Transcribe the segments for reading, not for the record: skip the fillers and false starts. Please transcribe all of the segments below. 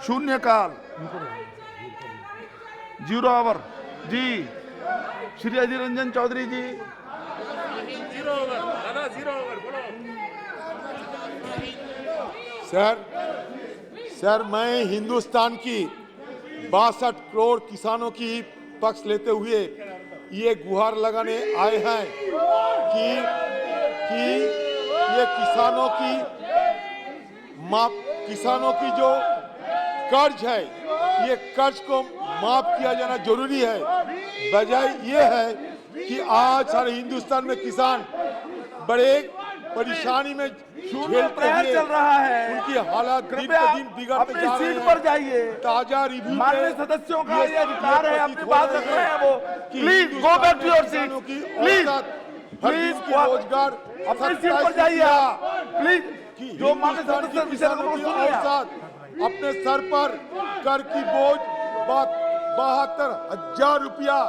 शून्यकाल, 0 आवर जी। श्री अधीर रंजन चौधरी जी। 0 ओवर दादा, 0 ओवर बोलो। सर मैं हिंदुस्तान की 62 करोड़ किसानों की पक्ष लेते हुए ये गुहार लगाने आए हैं कि ये किसानों की जो कर्ज है, ये कर्ज को माफ किया जाना जरूरी है। वजह ये है कि आज सारे हिंदुस्तान में किसान बड़े परेशानी में झेलते हुए चल रहा है, उनकी हालात दिन ब दिन बिगड़ते जा रहे सीट हैं। पर जाइए। ताजा रिव्यू माननीय सदस्यों का ये अधिकार है, अपनी बात रख रहे हैं वो। Please go back to your seat, please रोजगार अपनी सीट पर जाइए आप, प्लीज। जो माननीय सदस्य किसानों की औसत अपने सर पर कर की बोझ 72,000 रुपया,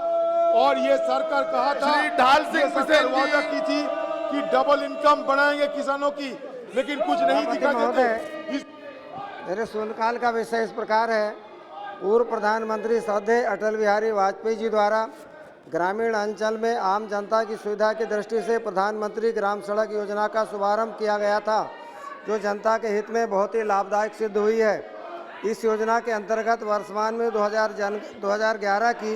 और ये सरकार कहा था, श्री ढाल सिंह सरकार वादा की थी कि डबल इनकम बढ़ाएंगे किसानों की, लेकिन कुछ नहीं दिखा देते। मेरे शून्यकाल का विषय इस प्रकार है। पूर्व प्रधानमंत्री श्रद्धेय अटल बिहारी वाजपेयी जी द्वारा ग्रामीण अंचल में आम जनता की सुविधा की दृष्टि से प्रधानमंत्री ग्राम सड़क योजना का शुभारंभ किया गया था, जो जनता के हित में बहुत ही लाभदायक सिद्ध हुई है। इस योजना के अंतर्गत वर्तमान में 2011 की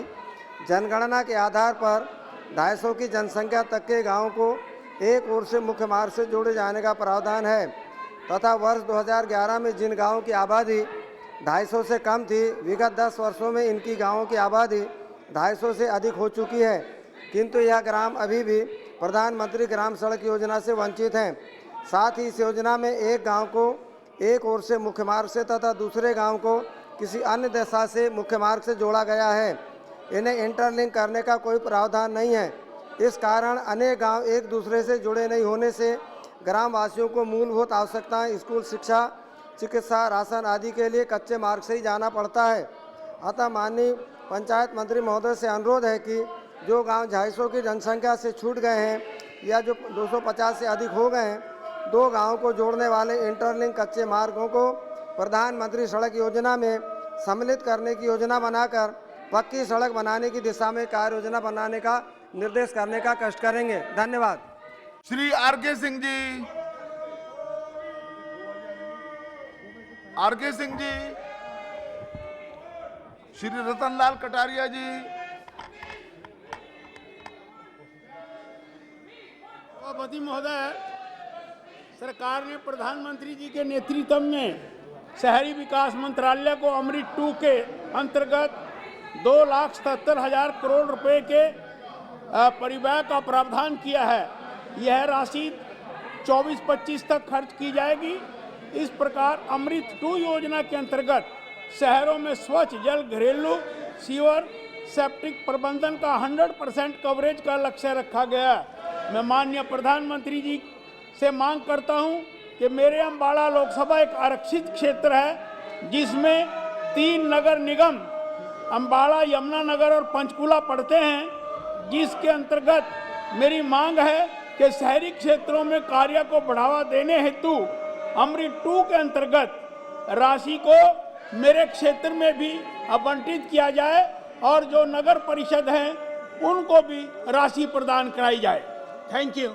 जनगणना के आधार पर 250 की जनसंख्या तक के गाँव को एक ओर से मुख्य मार्ग से जोड़े जाने का प्रावधान है, तथा वर्ष 2011 में जिन गाँवों की आबादी 250 से कम थी, विगत 10 वर्षों में इनकी गाँवों की आबादी 250 से अधिक हो चुकी है, किंतु यह ग्राम अभी भी प्रधानमंत्री ग्राम सड़क योजना से वंचित हैं। साथ ही इस योजना में एक गांव को एक ओर से मुख्य मार्ग से तथा दूसरे गांव को किसी अन्य दिशा से मुख्य मार्ग से जोड़ा गया है। इन्हें इंटरलिंक करने का कोई प्रावधान नहीं है। इस कारण अनेक गांव एक दूसरे से जुड़े नहीं होने से ग्रामवासियों को मूलभूत आवश्यकताएं, स्कूल, शिक्षा, चिकित्सा, राशन आदि के लिए कच्चे मार्ग से ही जाना पड़ता है। अतः माननीय पंचायत मंत्री महोदय से अनुरोध है कि जो गांव 250 की जनसंख्या से छूट गए हैं या जो 250 से अधिक हो गए हैं, 2 गाँव को जोड़ने वाले इंटरलिंक कच्चे मार्गों को प्रधानमंत्री सड़क योजना में सम्मिलित करने की योजना बनाकर पक्की सड़क बनाने की दिशा में कार्य योजना बनाने का निर्देश करने का कष्ट करेंगे। धन्यवाद। श्री आर.के. सिंह जी। आर.के. सिंह जी। श्री रतनलाल कटारिया जी। सभापति महोदय, सरकार ने प्रधानमंत्री जी के नेतृत्व में शहरी विकास मंत्रालय को अमृत 2 के अंतर्गत 2,77,000 करोड़ रुपए के परिव्यय का प्रावधान किया है। यह राशि 24-25 तक खर्च की जाएगी। इस प्रकार अमृत 2 योजना के अंतर्गत शहरों में स्वच्छ जल, घरेलू सीवर, सेप्टिक प्रबंधन का 100% कवरेज का लक्ष्य रखा गया है। मैं माननीय प्रधानमंत्री जी से मांग करता हूं कि मेरे अम्बाड़ा लोकसभा एक आरक्षित क्षेत्र है, जिसमें 3 नगर निगम अम्बाड़ा, यमुनानगर और पंचकुला पड़ते हैं, जिसके अंतर्गत मेरी मांग है कि शहरी क्षेत्रों में कार्य को बढ़ावा देने हेतु अमृत 2 के अंतर्गत राशि को मेरे क्षेत्र में भी आवंटित किया जाए और जो नगर परिषद हैं उनको भी राशि प्रदान कराई जाए। Thank you.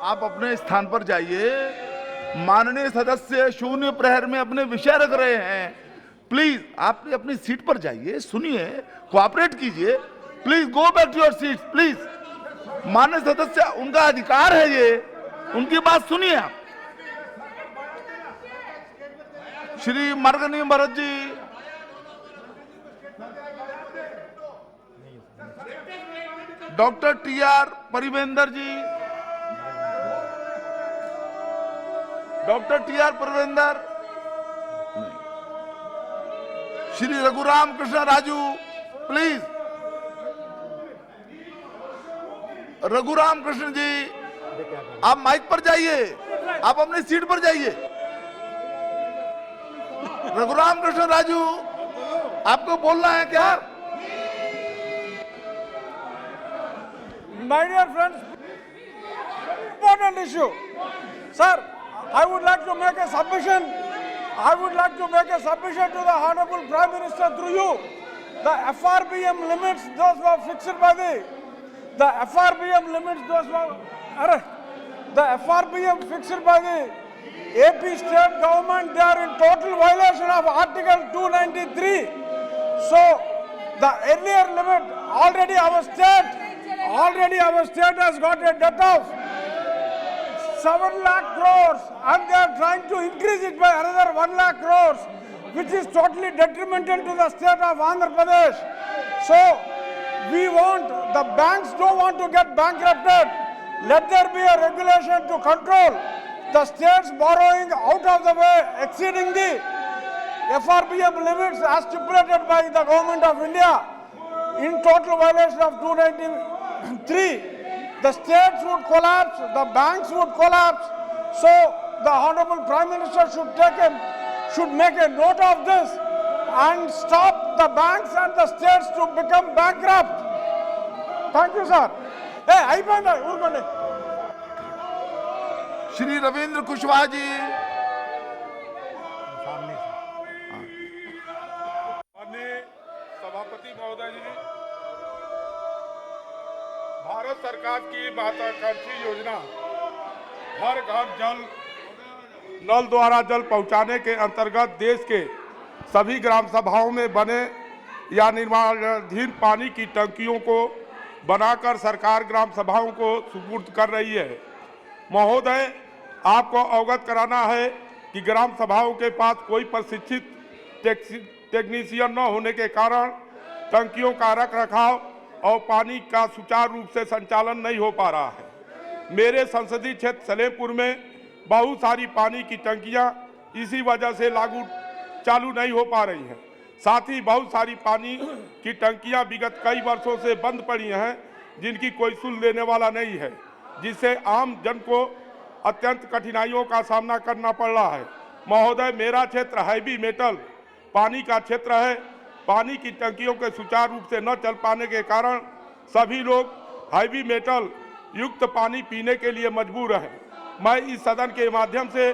आप अपने स्थान पर जाइए। माननीय सदस्य शून्य प्रहर में अपने विषय रख रहे हैं। प्लीज आप अपनी सीट पर जाइए, सुनिए, कोऑपरेट कीजिए। Please go back to your seat, please. माननीय सदस्य, उनका अधिकार है ये, उनकी बात सुनिए आप। Shri Margani Bharat ji. Doctor T R. Parivendra ji. Doctor T R. Parivendra. Shri Raghuram Krishna Raju, please. Raghuram Krishna ji, आप माइक पर जाइए, आप अपनी सीट पर जाइए। रघुराम कृष्ण राजू, आपको बोलना है क्या? My dear friends, important issue. Sir, I would like to make a submission I would like to make a submission to the Honorable Prime Minister through you. The FRBM limits, those were fixed by the FRBM limits, those were, the FRBM fixed by the AP state government, they are in total violation of Article 293. So, the earlier limit, already our state has got a debt of 7 lakh crores and they are trying to increase it by another 1 lakh crores, which is totally detrimental to the state of Andhra Pradesh. So, the banks don't want to get bankrupted. Let there be a regulation to control the states borrowing out of the way, exceeding the FRBM limits as stipulated by the Government of India in total violation of 293. The states would collapse, the banks would collapse. So the Honorable Prime Minister should make a note of this and stop the banks and the states to become bankrupt. Thank you, sir. Hey, Shri Ravindra Kushwaha ji. माननीय सभापति महोदय जी, भारत सरकार की महत्वाकांक्षी योजना हर घर नल द्वारा जल पहुंचाने के अंतर्गत देश के सभी ग्राम सभाओं में बने या निर्माणाधीन पानी की टंकियों को बनाकर सरकार ग्राम सभाओं को सुपुर्द कर रही है। महोदय, आपको अवगत कराना है कि ग्राम सभाओं के पास कोई प्रशिक्षित टेक्नीशियन न होने के कारण टंकियों का रखरखाव और पानी का सुचारू रूप से संचालन नहीं हो पा रहा है। मेरे संसदीय क्षेत्र सलेमपुर में बहुत सारी पानी की टंकियां इसी वजह से चालू नहीं हो पा रही हैं। साथ ही बहुत सारी पानी की टंकियां विगत कई वर्षों से बंद पड़ी हैं, जिनकी कोई सुन लेने वाला नहीं है, जिससे आम जन को अत्यंत कठिनाइयों का सामना करना पड़ रहा है। महोदय, मेरा क्षेत्र हैवी मेटल पानी का क्षेत्र है। पानी की टंकियों के सुचारू रूप से न चल पाने के कारण सभी लोग हैवी मेटल युक्त पानी पीने के लिए मजबूर हैं। मैं इस सदन के माध्यम से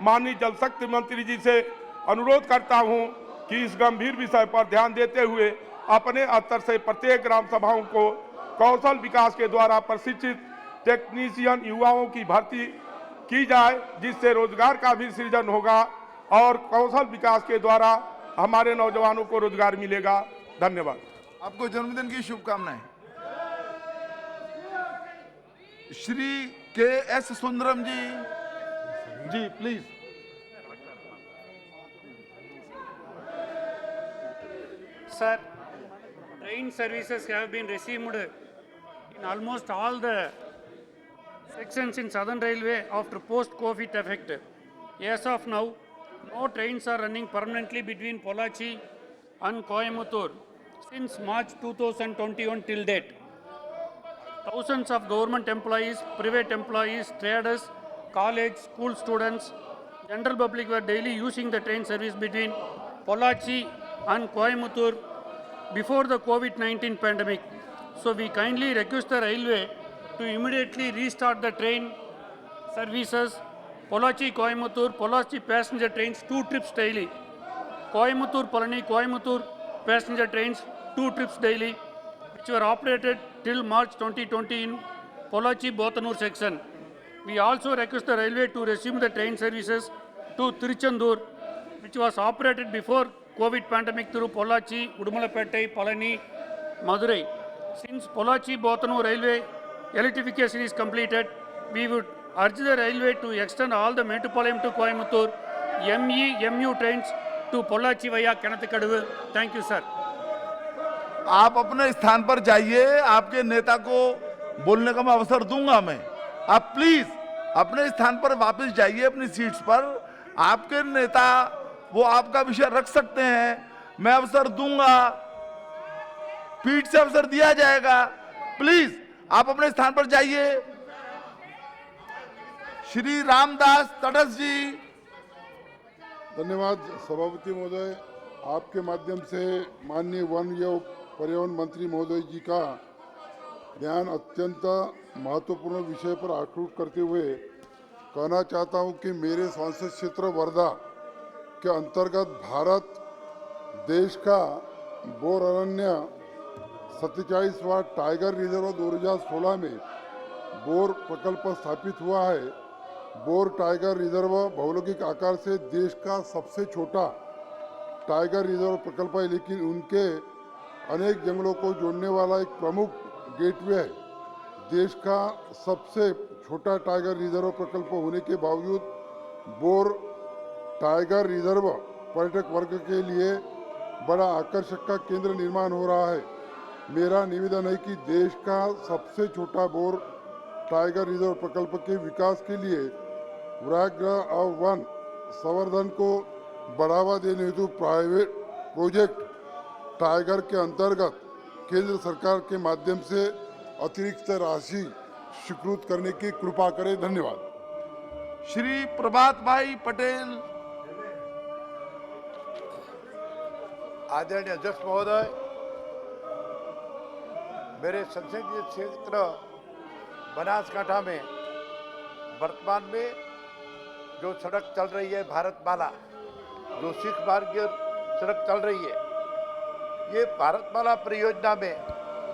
माननीय जल शक्ति मंत्री जी से अनुरोध करता हूं कि इस गंभीर विषय पर ध्यान देते हुए अपने स्तर से प्रत्येक ग्राम सभाओं को कौशल विकास के द्वारा प्रशिक्षित टेक्नीशियन युवाओं की भर्ती की जाए, जिससे रोजगार का भी सृजन होगा और कौशल विकास के द्वारा हमारे नौजवानों को रोजगार मिलेगा। धन्यवाद। आपको जन्मदिन की शुभकामनाएं। Shri K S. Sundaram ji please. Sir, train services have been resumed in almost all the sections in Southern Railway after post-COVID effect. As of now, no trains are running permanently between Pollachi and Coimbatore since March 2021 till date. Thousands of government employees, private employees, traders, college, school students, general public were daily using the train service between Pollachi and Coimbatore before the COVID-19 pandemic. So we kindly request the railway to immediately restart the train services. Pollachi Coimbatore, Pollachi passenger trains 2 trips daily. Coimbatore Palani, Coimbatore passenger trains 2 trips daily, which were operated till March 2020 in Pollachi Bothanur section. We also request the railway to resume the train services to Tiruchendur, which was operated before COVID pandemic through Pollachi, Udumalapettai, Palani, Madurai. Since Pollachi Bothanur railway electrification is completed, we would urge the railway to extend all the Metupalayam to Coimbatore MU trains to Pollachi via Kanathakadu. Thank you, sir. आप अपने स्थान पर जाइए, आपके नेता को बोलने का मैं अवसर दूंगा। मैं आप प्लीज अपने स्थान पर वापस जाइए, अपनी सीट्स पर। आपके नेता वो आपका विषय रख सकते हैं, मैं अवसर दूंगा, पीठ से अवसर दिया जाएगा। प्लीज आप अपने स्थान पर जाइए। श्री रामदास तटस जी। धन्यवाद सभापति महोदय। आपके माध्यम से माननीय वन एवं पर्यावरण मंत्री महोदय जी का ध्यान अत्यंत महत्वपूर्ण विषय पर आकृष्ट करते हुए कहना चाहता हूं कि मेरे सांसद क्षेत्र वर्धा के अंतर्गत भारत देश का बोर अरण्य 47वां टाइगर रिजर्व 2016 में बोर प्रकल्प स्थापित हुआ है। बोर टाइगर रिजर्व भौगोलिक आकार से देश का सबसे छोटा टाइगर रिजर्व प्रकल्प है, लेकिन उनके अनेक जंगलों को जोड़ने वाला एक प्रमुख गेटवे है। देश का सबसे छोटा टाइगर रिजर्व प्रकल्प होने के बावजूद बोर टाइगर रिजर्व पर्यटक वर्ग के लिए बड़ा आकर्षक का केंद्र निर्माण हो रहा है। मेरा निवेदन है कि देश का सबसे छोटा बोर टाइगर रिजर्व प्रकल्प के विकास के लिए व्याघ्र और वन संवर्धन को बढ़ावा देने हेतु प्राइवेट प्रोजेक्ट टाइगर के अंतर्गत केंद्र सरकार के माध्यम से अतिरिक्त राशि स्वीकृत करने की कृपा करें। धन्यवाद। श्री प्रभात भाई पटेल। आदरणीय अध्यक्ष महोदय, मेरे संसदीय क्षेत्र बनासकांठा में वर्तमान में जो सड़क चल रही है भारतमाला, जो सिख मार्ग सड़क चल रही है, ये भारतमाला परियोजना में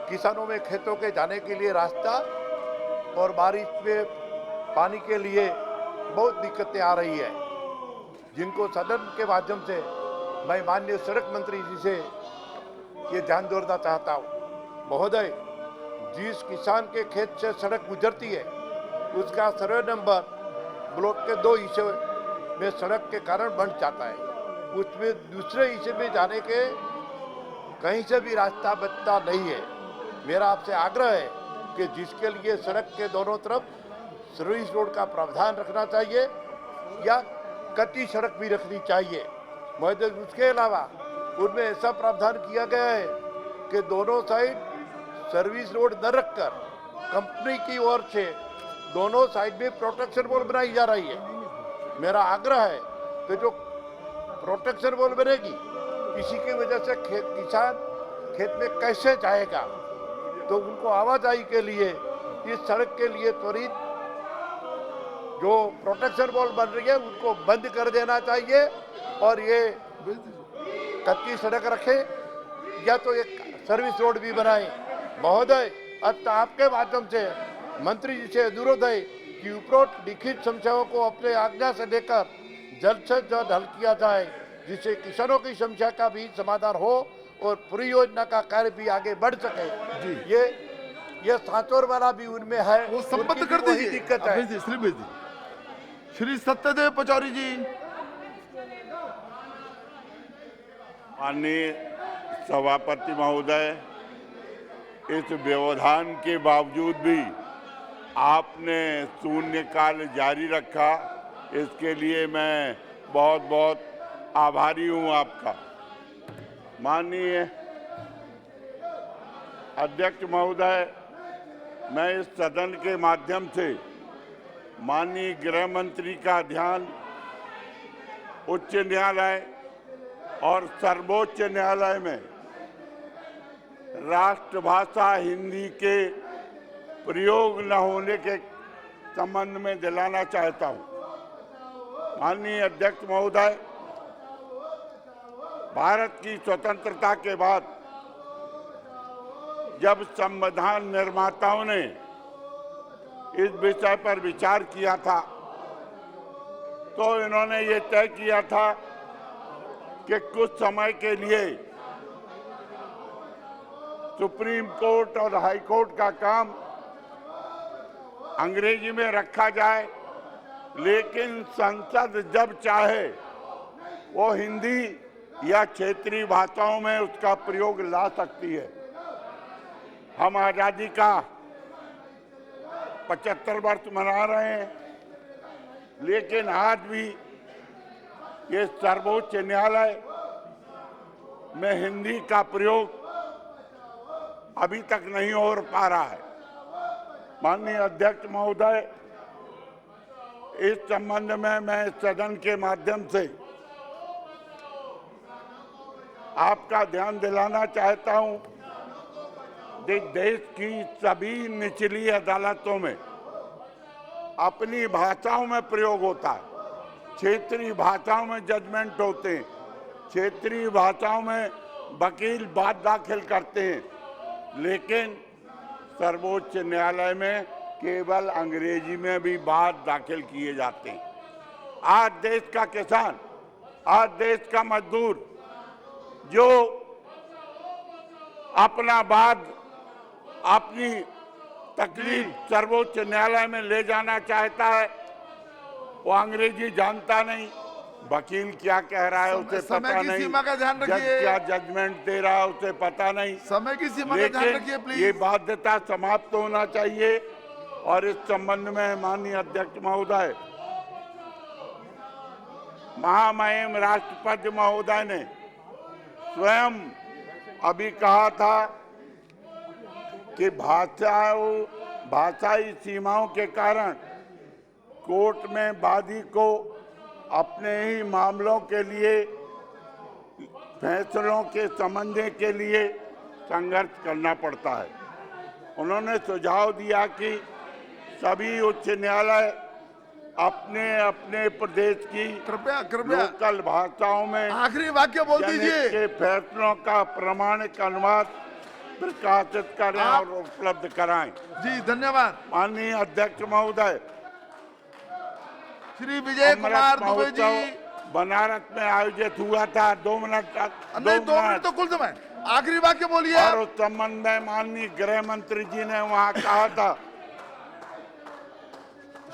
किसानों में खेतों के जाने के लिए रास्ता और बारिश में पानी के लिए बहुत दिक्कतें आ रही है, जिनको सदन के माध्यम से मैं माननीय सड़क मंत्री जी से ये ध्यान जोड़ना चाहता हूँ। महोदय, जिस किसान के खेत से सड़क गुजरती है उसका सर्वे नंबर ब्लॉक के 2 हिस्से में सड़क के कारण बन जाता है, उसमें दूसरे हिस्से में जाने के कहीं से भी रास्ता बचता नहीं है। मेरा आपसे आग्रह है कि जिसके लिए सड़क के दोनों तरफ सर्विस रोड का प्रावधान रखना चाहिए या कच्ची सड़क भी रखनी चाहिए। महोदय, उसके अलावा उनमें ऐसा प्रावधान किया गया है कि दोनों साइड सर्विस रोड न रखकर कंपनी की ओर से दोनों साइड में प्रोटेक्शन वॉल बनाई जा रही है। मेरा आग्रह है कि जो प्रोटेक्शन वॉल बनेगी, इसी की वजह से किसान खेत में कैसे जाएगा, तो उनको आवाजाही के लिए इस सड़क के लिए त्वरित जो प्रोटेक्शन वॉल बन रही है उनको बंद कर देना चाहिए और ये कच्ची सड़क रखे या तो एक सर्विस रोड भी बनाए। महोदय, अतः आपके माध्यम से मंत्री जी से अनुरोध है कि उपरोक्त लिखित समस्याओं को अपने आज्ञा से लेकर जल्द से जल्द हल किया जाए, जिससे किसानों की समस्या का भी समाधान हो और पूरी योजना का कार्य भी आगे बढ़ सके। ये सांचौर वाला भी उनमें है, वो संबद्ध उनकी कर भी वही दीजिए। दिक्कत है। श्री सत्यदेव पचौरी जी। माननीय सभापति महोदय, इस व्यवधान के बावजूद भी आपने शून्यकाल जारी रखा, इसके लिए मैं बहुत बहुत आभारी हूं आपका। माननीय अध्यक्ष महोदय, मैं इस सदन के माध्यम से माननीय गृह मंत्री का ध्यान उच्च न्यायालय और सर्वोच्च न्यायालय में राष्ट्रभाषा हिंदी के प्रयोग न होने के संबंध में दिलाना चाहता हूं। माननीय अध्यक्ष महोदय, भारत की स्वतंत्रता के बाद जब संविधान निर्माताओं ने इस विषय पर विचार किया था, तो इन्होंने ये तय किया था कि कुछ समय के लिए सुप्रीम कोर्ट और हाई कोर्ट का काम अंग्रेजी में रखा जाए, लेकिन संसद जब चाहे वो हिंदी या क्षेत्रीय भाषाओं में उसका प्रयोग ला सकती है। हम आज़ादी का 75 वर्ष मना रहे हैं, लेकिन आज भी ये सर्वोच्च न्यायालय में हिंदी का प्रयोग अभी तक नहीं हो पा रहा है। माननीय अध्यक्ष महोदय, इस संबंध में मैं सदन के माध्यम से आपका ध्यान दिलाना चाहता हूं कि देश की सभी निचली अदालतों में अपनी भाषाओं में प्रयोग होता है। क्षेत्रीय भाषाओं में जजमेंट होते हैं, क्षेत्रीय भाषाओं में वकील बात दाखिल करते हैं, लेकिन सर्वोच्च न्यायालय में केवल अंग्रेजी में भी बात दाखिल किए जाते हैं। आज देश का किसान, आज देश का मजदूर जो अपना बात, अपनी तकलीफ सर्वोच्च न्यायालय में ले जाना चाहता है, वो अंग्रेजी जानता नहीं, वकील क्या कह रहा है उसे समय पता की नहीं, सीमा का ध्यान जज रखिए। क्या जजमेंट दे रहा है उसे पता नहीं। समय की सीमा का ध्यान रखिए लेकिन प्लीज। ये बाध्यता समाप्त होना चाहिए और इस संबंध में माननीय अध्यक्ष महोदय, महामहिम राष्ट्रपति महोदय ने स्वयं अभी कहा था कि भाषाई सीमाओं के कारण कोर्ट में वादी को अपने ही मामलों के लिए, फैसलों के समझने के लिए संघर्ष करना पड़ता है। उन्होंने सुझाव दिया कि सभी उच्च न्यायालय अपने अपने प्रदेश की कृपया लोकल भाषाओं में आखिरी वाक्य बोल जनहित दीजिए। के फैसलों का प्रमाणिक अनुवाद प्रकाशित करें और उपलब्ध कराएं। जी धन्यवाद। माननीय अध्यक्ष महोदय, श्री विजय कुमार दुबे जी, बनारस में आयोजित हुआ था। 2 मिनट नहीं 2 मिनट तो कुल समय, आखिरी वाक्य बोलिए और आप। उस संबंध में माननीय गृह मंत्री जी ने वहां कहा था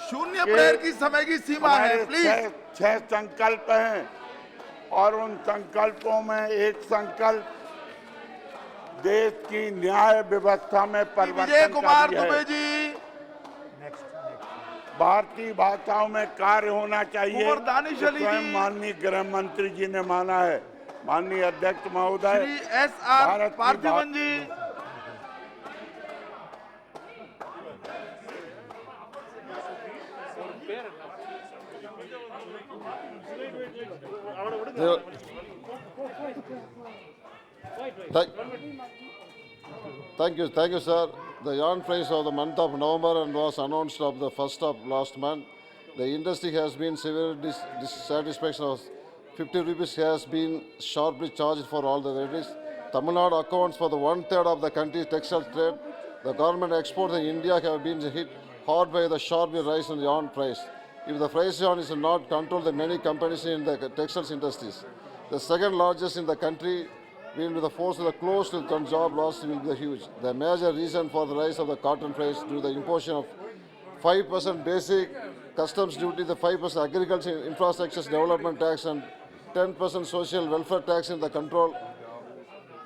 शून्य प्रहर की समय की सीमा है हमारे प्लीज। 6 संकल्प हैं और उन संकल्पों में एक संकल्प देश की न्याय व्यवस्था में विजय परिवर्तन कुमार का भी दुबे है। जी, भारतीय भाषाओं में कार्य होना चाहिए, कुंवर दानिश अली स्वयं जी। माननीय गृह मंत्री जी ने माना है। माननीय अध्यक्ष महोदय, श्री SR भारत की पार्थिवन जी, Thank you, sir. The yarn price of the month of November and was announced of the first of last month. The industry has been severe dissatisfaction of 50 rupees has been sharply charged for all the varieties. Tamil Nadu accounts for the 1/3 of the country's textile trade. The government exports in India have been hit hard by the sharp rise in the yarn price. If the price yarn is not controlled, the many companies in the textiles industries, the second largest in the country, will be the force of the close to the job loss will be huge. The major reason for the rise of the cotton price due to the imposition of 5% basic customs duty, the 5% agriculture infrastructure development tax, and 10% social welfare tax in the control.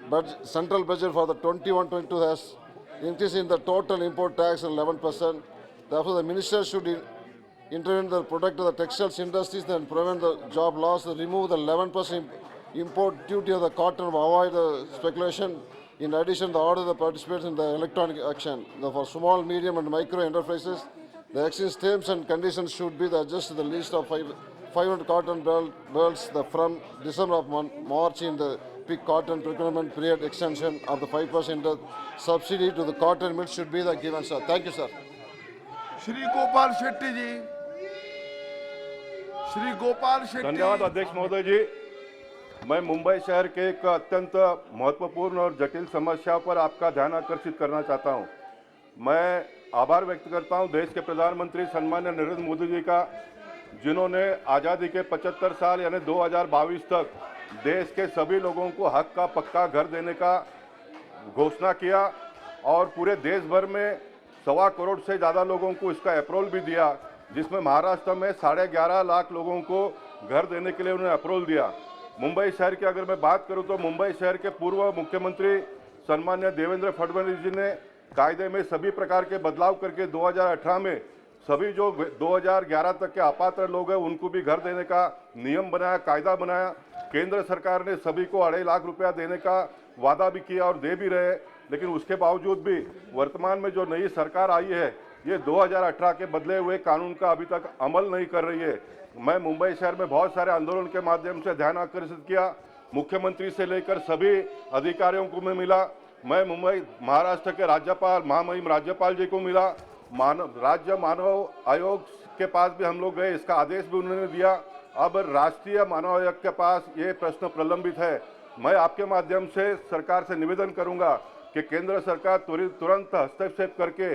But central budget for the 21-22 has increased in the total import tax 11%. Therefore, the minister should intervene to protect the textiles industries and prevent the job loss, remove the 11% import duty of the cotton, avoid the speculation. In addition, the order the participants in the electronic action. For small, medium, and micro enterprises, the exchange terms and conditions should be adjusted to the list of 500 cotton bales from December of March in the peak cotton procurement period. Extension of the 5% subsidy to the cotton mills should be given, sir. Thank you, sir. Shri Gopal Shetty जी, श्री गोपाल शेट्टी। धन्यवाद अध्यक्ष महोदय जी। मैं मुंबई शहर के एक अत्यंत महत्वपूर्ण और जटिल समस्या पर आपका ध्यान आकर्षित करना चाहता हूं। मैं आभार व्यक्त करता हूं देश के प्रधानमंत्री सम्मान्य नरेंद्र मोदी जी का, जिन्होंने आज़ादी के 75 साल यानी 2022 तक देश के सभी लोगों को हक का पक्का घर देने का घोषणा किया और पूरे देश भर में 1.25 करोड़ से ज़्यादा लोगों को इसका अप्रूवल भी दिया, जिसमें महाराष्ट्र में 11.5 लाख लोगों को घर देने के लिए उन्होंने अप्रूवल दिया। मुंबई शहर की अगर मैं बात करूं तो मुंबई शहर के पूर्व मुख्यमंत्री सन्मान्य देवेंद्र फडणवीस जी ने कायदे में सभी प्रकार के बदलाव करके 2018 में सभी जो 2011 तक के अपात्र लोग हैं उनको भी घर देने का नियम बनाया, कायदा बनाया। केंद्र सरकार ने सभी को 2.5 लाख रुपया देने का वादा भी किया और दे भी रहे, लेकिन उसके बावजूद भी वर्तमान में जो नई सरकार आई है ये 2018 के बदले हुए कानून का अभी तक अमल नहीं कर रही है। मैं मुंबई शहर में बहुत सारे आंदोलन के माध्यम से ध्यान आकर्षित किया, मुख्यमंत्री से लेकर सभी अधिकारियों को मैं मिला। मैं मुंबई महाराष्ट्र के राज्यपाल महामहिम राज्यपाल जी को मिला, राज्य मानव आयोग के पास भी हम लोग गए, इसका आदेश भी उन्होंने दिया अब राष्ट्रीय मानव आयोग के पास ये प्रश्न प्रलंबित है। मैं आपके माध्यम से सरकार से निवेदन करूंगा कि केंद्र सरकार तुरंत हस्तक्षेप करके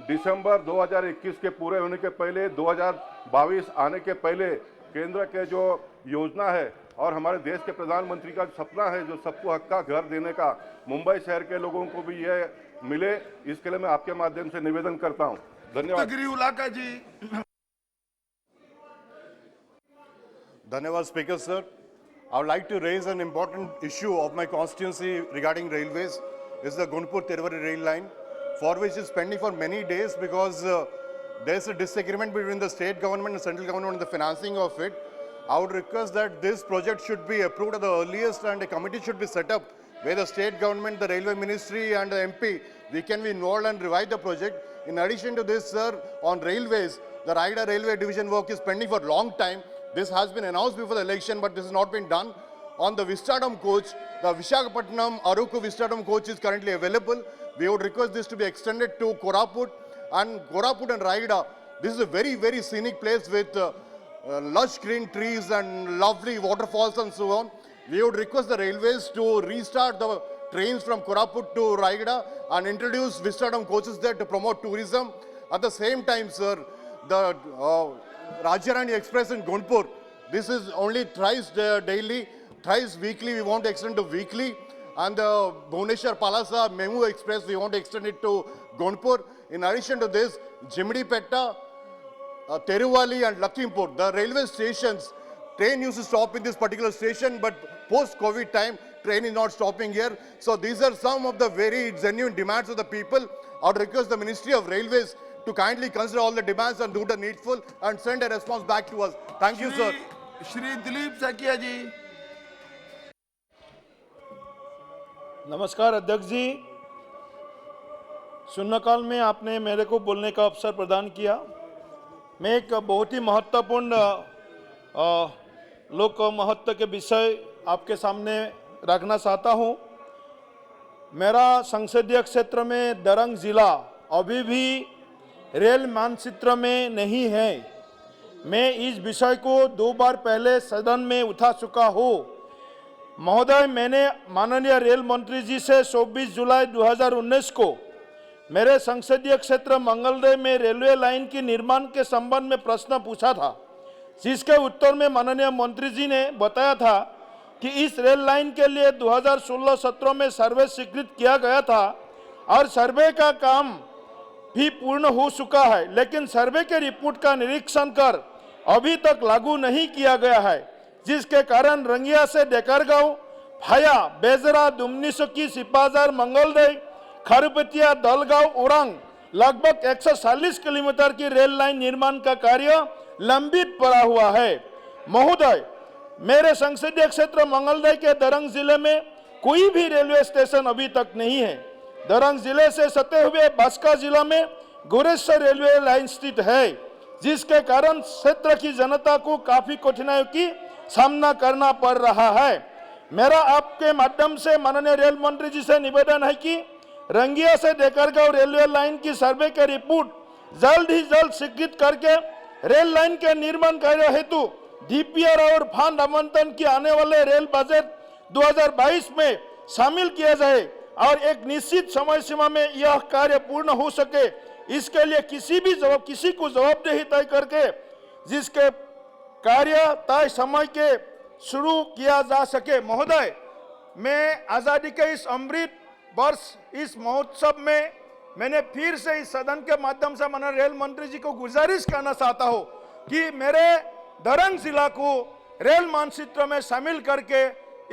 दिसंबर 2021 के पूरे होने के पहले 2022 आने के पहले केंद्र के जो योजना है और हमारे देश के प्रधानमंत्री का सपना है जो सबको हक का घर देने का, मुंबई शहर के लोगों को भी यह मिले, इसके लिए मैं आपके माध्यम से निवेदन करता हूं। धन्यवाद। उलाका जी। Dhanyawad, Speaker, sir. I would like to raise an important issue of my constituency regarding railways. This is the Gunpur-Tiruvallur rail line, for which is pending for many days because there is a disagreement between the state government and central government on the financing of it. I would request that this project should be approved at the earliest and a committee should be set up where the state government, the railway ministry and the MP, we can be involved and revive the project. In addition to this, sir, on railways, the Raigada railway division work is pending for a long time. This has been announced before the election, but this has not been done. On the Vistadam coach, the Visakhapatnam Aruku Vistadam coach is currently available. We would request this to be extended to Koraput and Raigada. This is a very, very scenic place with lush green trees and lovely waterfalls and so on. We would request the railways to restart the trains from Koraput to Raigada and introduce Vistadam coaches there to promote tourism. At the same time, sir, the Rajyarani Express in Gunpur, this is only thrice daily, thrice weekly, we want to extend to weekly. And the Bhubaneswar Palasa Memu Express, we want to extend it to Gunpur. In addition to this, Jimidipetta, Teruvali and Lakhimpur, the railway stations, train used to stop in this particular station, but post-COVID time, train is not stopping here. So these are some of the very genuine demands of the people. I would request the Ministry of Railways to kindly consider all the demands and do the needful and send a response back to us. Thank you, sir. Shri Dilip Saikia जी। नमस्कार अध्यक्ष जी, शून्यकाल में आपने मेरे को बोलने का अवसर प्रदान किया। मैं एक बहुत ही महत्वपूर्ण लोक महत्व के विषय आपके सामने रखना चाहता हूं। मेरा संसदीय क्षेत्र में दरंग जिला अभी भी रेल मानचित्र में नहीं है। मैं इस विषय को 2 बार पहले सदन में उठा चुका हूँ। महोदय, मैंने माननीय रेल मंत्री जी से 24 जुलाई 2019 को मेरे संसदीय क्षेत्र मंगलदय में रेलवे लाइन की निर्माण के संबंध में प्रश्न पूछा था, जिसके उत्तर में माननीय मंत्री जी ने बताया था कि इस रेल लाइन के लिए 2016-17 में सर्वे स्वीकृत किया गया था और सर्वे का काम भी पूर्ण हो चुका है, लेकिन सर्वे के रिपोर्ट का निरीक्षण कर अभी तक लागू नहीं किया गया है, जिसके कारण रंगिया से डेकरगांव भाया बेजरा दुमनीसुकी सिपाजार मंगलदय खरपतिया दलगांव ओरंग लगभग 140 किलोमीटर की रेल लाइन निर्माण का कार्य लंबित पड़ा हुआ है। महोदय, मेरे संसदीय क्षेत्र मंगलदय के दरंग जिले में कोई भी रेलवे स्टेशन अभी तक नहीं है। दरंग जिले से सटे हुए बांसका जिला में गोरेश्वर रेलवे लाइन स्थित है, जिसके कारण क्षेत्र की जनता को काफी कठिनाइयों की सामना करना पड़ रहा है। मेरा आपके माध्यम से माननीय रेल मंत्री जी से निवेदन है कि रंगिया से डेकरगांव रेलवे लाइन की सर्वे के रिपोर्ट जल्द ही जल्द स्वीकृत करके रेल लाइन के निर्माण कार्य हेतु डीपीआर और फंड आवंटन की आने वाले रेल बजट 2022 में शामिल किया जाए और एक निश्चित समय सीमा में यह कार्य पूर्ण हो सके। इसके लिए किसी को जवाबदेही तय करके जिसके कार्य तय समय के शुरू किया जा सके। महोदय, मैं आज़ादी के इस अमृत वर्ष इस महोत्सव में मैंने फिर से इस सदन के माध्यम से माननीय रेल मंत्री जी को गुजारिश करना चाहता हूँ कि मेरे दरंग जिला को रेल मानचित्र में शामिल करके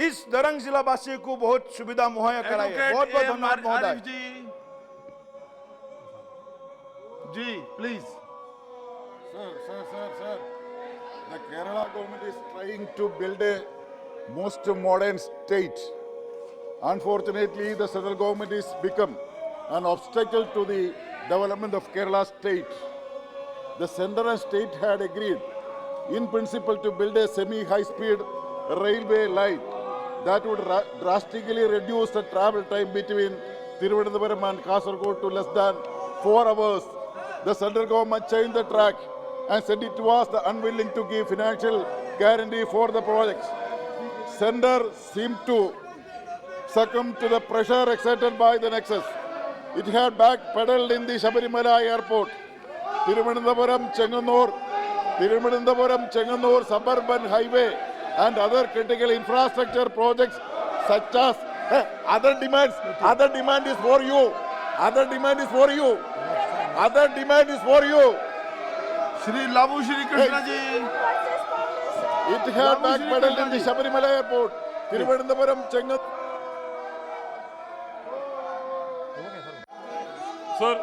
इस दरंग जिला वासियों को बहुत सुविधा मुहैया कराइए। बहुत बहुत धन्यवाद महोदय जी। Please Sir. The Kerala government is trying to build a most modern state. Unfortunately, the central government has become an obstacle to the development of Kerala state. The center and state had agreed in principle to build a semi-high-speed railway line that would drastically reduce the travel time between Thiruvananthapuram and Kasaragod to less than 4 hours. The central government changed the track and said it was unwilling to give financial guarantee for the projects. Sender seemed to succumb to the pressure exerted by the Nexus. It had backpedaled in the Sabarimala airport. Thiruvananthapuram Chenganur suburban highway and other critical infrastructure projects such as other demand is for you. Other demand is for you. Shri लाबू Shri Krishna ji, It had backpedaled in the Sabarimala airport. Thiruvananthapuram Chenganur. Sir,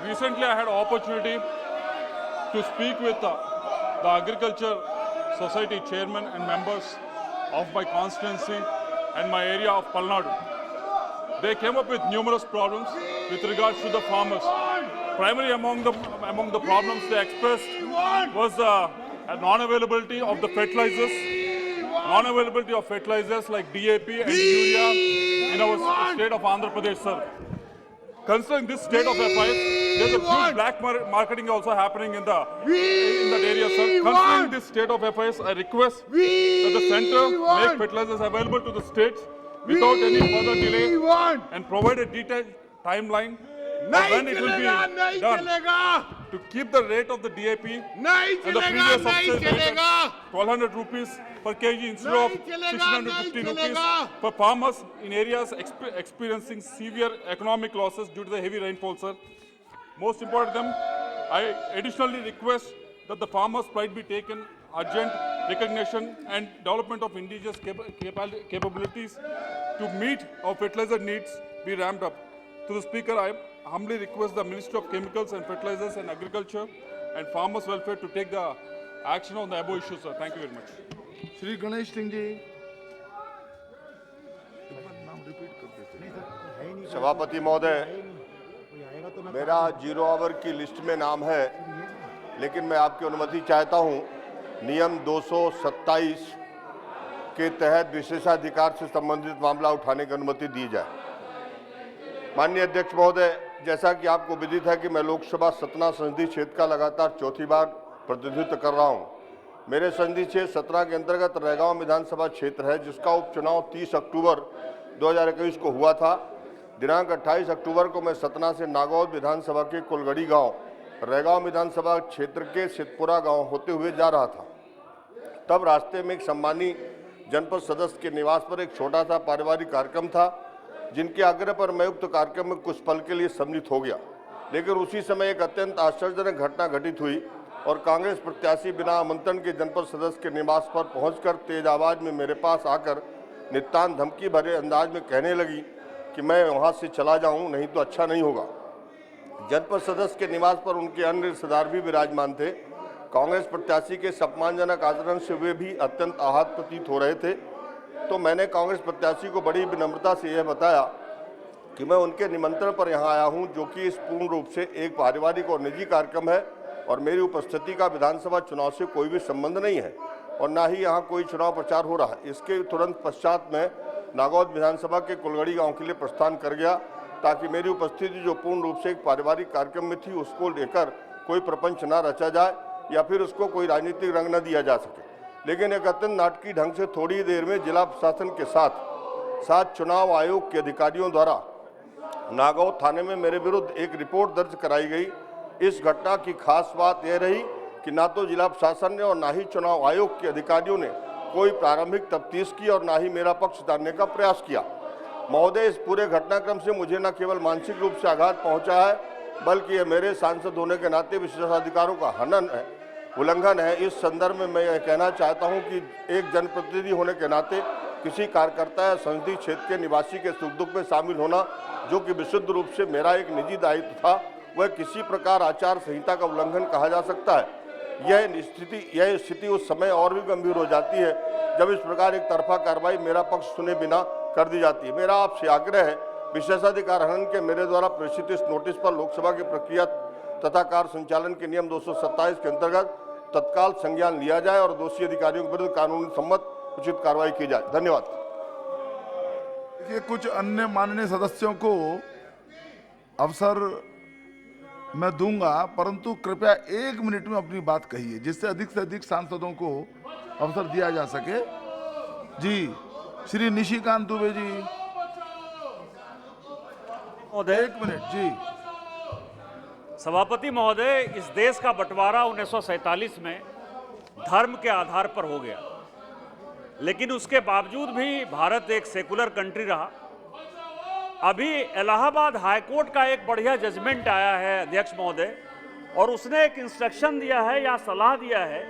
recently I had opportunity to speak with the Agriculture Society chairman and members of my constituency and my area of Palnadu. They came up with numerous problems with regards to the farmers. Primarily among the problems they expressed was non-availability of the fertilizers, like DAP and urea in our state of Andhra Pradesh, sir. Concerning this state of affairs, there's a huge black marketing also happening in that area, sir. Concerning this state of affairs, I request that the center make fertilizers available to the states without any further delay and provide a detailed timeline of when it will be done to keep the rate of the DAP and the previous subsidy rate at 1200 rupees per kg instead of 650 rupees for farmers in areas experiencing severe economic losses due to the heavy rainfall, sir. Most important them, I additionally request that the farmers' plight be taken urgent recognition and development of indigenous capabilities to meet our fertilizer needs be ramped up. To the Speaker, I humbly request the Ministry of Chemicals and Fertilizers and Agriculture and Farmers' Welfare to take the action on the above issues, sir. Thank you very much. Shri Ganesh Singh ji, सभापति महोदय, मेरा 0 our की list में नाम है, लेकिन मैं आपकी अनुमति चाहता हूं नियम 227 के तहत विशेषाधिकार से संबंधित मामला उठाने की अनुमति दी जाए। माननीय अध्यक्ष महोदय, जैसा कि आपको विदित है कि मैं लोकसभा सतना संसदीय क्षेत्र का लगातार चौथी बार प्रतिनिधित्व कर रहा हूं। मेरे संसदीय क्षेत्र सतना के अंतर्गत रैगांव विधानसभा क्षेत्र है, जिसका उपचुनाव 30 अक्टूबर 2021 को हुआ था। दिनांक 28 अक्टूबर को मैं सतना से नागौद विधानसभा के कुलगड़ी गांव रैगांव विधानसभा क्षेत्र के सिद्धपुरा गांव होते हुए जा रहा था। तब रास्ते में एक सम्मानी जनपद सदस्य के निवास पर एक छोटा सा पारिवारिक कार्यक्रम था, जिनके आग्रह पर मैं उक्त कार्यक्रम में कुछ पल के लिए सम्मिलित हो गया। लेकिन उसी समय एक अत्यंत आश्चर्यजनक घटना घटित हुई और कांग्रेस प्रत्याशी बिना आमंत्रण के जनपद सदस्य के निवास पर पहुंचकर तेज आवाज में मेरे पास आकर नितांत धमकी भरे अंदाज में कहने लगी कि मैं वहां से चला जाऊं, नहीं तो अच्छा नहीं होगा। जनपद सदस्य के निवास पर उनके अन्य रिश्तेदार भी विराजमान थे। कांग्रेस प्रत्याशी के सम्मानजनक आचरण से वे भी अत्यंत आहत प्रतीत हो रहे थे। तो मैंने कांग्रेस प्रत्याशी को बड़ी विनम्रता से यह बताया कि मैं उनके निमंत्रण पर यहां आया हूं, जो कि इस पूर्ण रूप से एक पारिवारिक और निजी कार्यक्रम है और मेरी उपस्थिति का विधानसभा चुनाव से कोई भी संबंध नहीं है और ना ही यहां कोई चुनाव प्रचार हो रहा है। इसके तुरंत पश्चात मैं नागौद विधानसभा के कुलगड़ी गांव के लिए प्रस्थान कर गया, ताकि मेरी उपस्थिति जो पूर्ण रूप से एक पारिवारिक कार्यक्रम में थी, उसको लेकर कोई प्रपंच न रचा जाए या फिर उसको कोई राजनीतिक रंग न दिया जा सके। लेकिन एक अत्यंत नाटकीय ढंग से थोड़ी देर में जिला प्रशासन के साथ चुनाव आयोग के अधिकारियों द्वारा नागौद थाने में मेरे विरुद्ध एक रिपोर्ट दर्ज कराई गई। इस घटना की खास बात यह रही कि ना तो जिला प्रशासन ने और ना ही चुनाव आयोग के अधिकारियों ने कोई प्रारंभिक तफ्तीश की और ना ही मेरा पक्ष जानने का प्रयास किया। महोदय, इस पूरे घटनाक्रम से मुझे न केवल मानसिक रूप से आघात पहुंचा है, बल्कि यह मेरे सांसद होने के नाते विशेषाधिकारों का उल्लंघन है। इस संदर्भ में मैं यह कहना चाहता हूं कि एक जनप्रतिनिधि होने के नाते किसी कार्यकर्ता या संसदीय क्षेत्र के निवासी के सुख दुख में शामिल होना, जो कि विशुद्ध रूप से मेरा एक निजी दायित्व था, वह किसी प्रकार आचार संहिता का उल्लंघन कहा जा सकता है। यह स्थिति उस समय और भी गंभीर हो जाती है जब इस प्रकार एक तरफा कार्रवाई मेरा पक्ष सुने बिना कर दी जाती है। मेरा आपसे आग्रह है, विशेषाधिकार हनन के मेरे द्वारा प्रेषित इस नोटिस पर लोकसभा की प्रक्रिया तथा कार्य संचालन के नियम 227 के अंतर्गत तत्काल संज्ञान लिया जाए और दोषी अधिकारियों के विरुद्ध कानूनी सम्मत उचित कार्रवाई की जाए। धन्यवाद। देखिए, कुछ अन्य माननीय सदस्यों को अवसर मैं दूंगा, परंतु कृपया 1 मिनट में अपनी बात कहिए, जिससे अधिक सांसदों को अवसर दिया जा सके। जी श्री निशिकांत दुबे जी, एक मिनट जी। सभापति महोदय, इस देश का बंटवारा 1947 में धर्म के आधार पर हो गया, लेकिन उसके बावजूद भी भारत एक सेकुलर कंट्री रहा। अभी इलाहाबाद हाईकोर्ट का एक बढ़िया जजमेंट आया है अध्यक्ष महोदय, और उसने एक इंस्ट्रक्शन दिया है या सलाह दिया है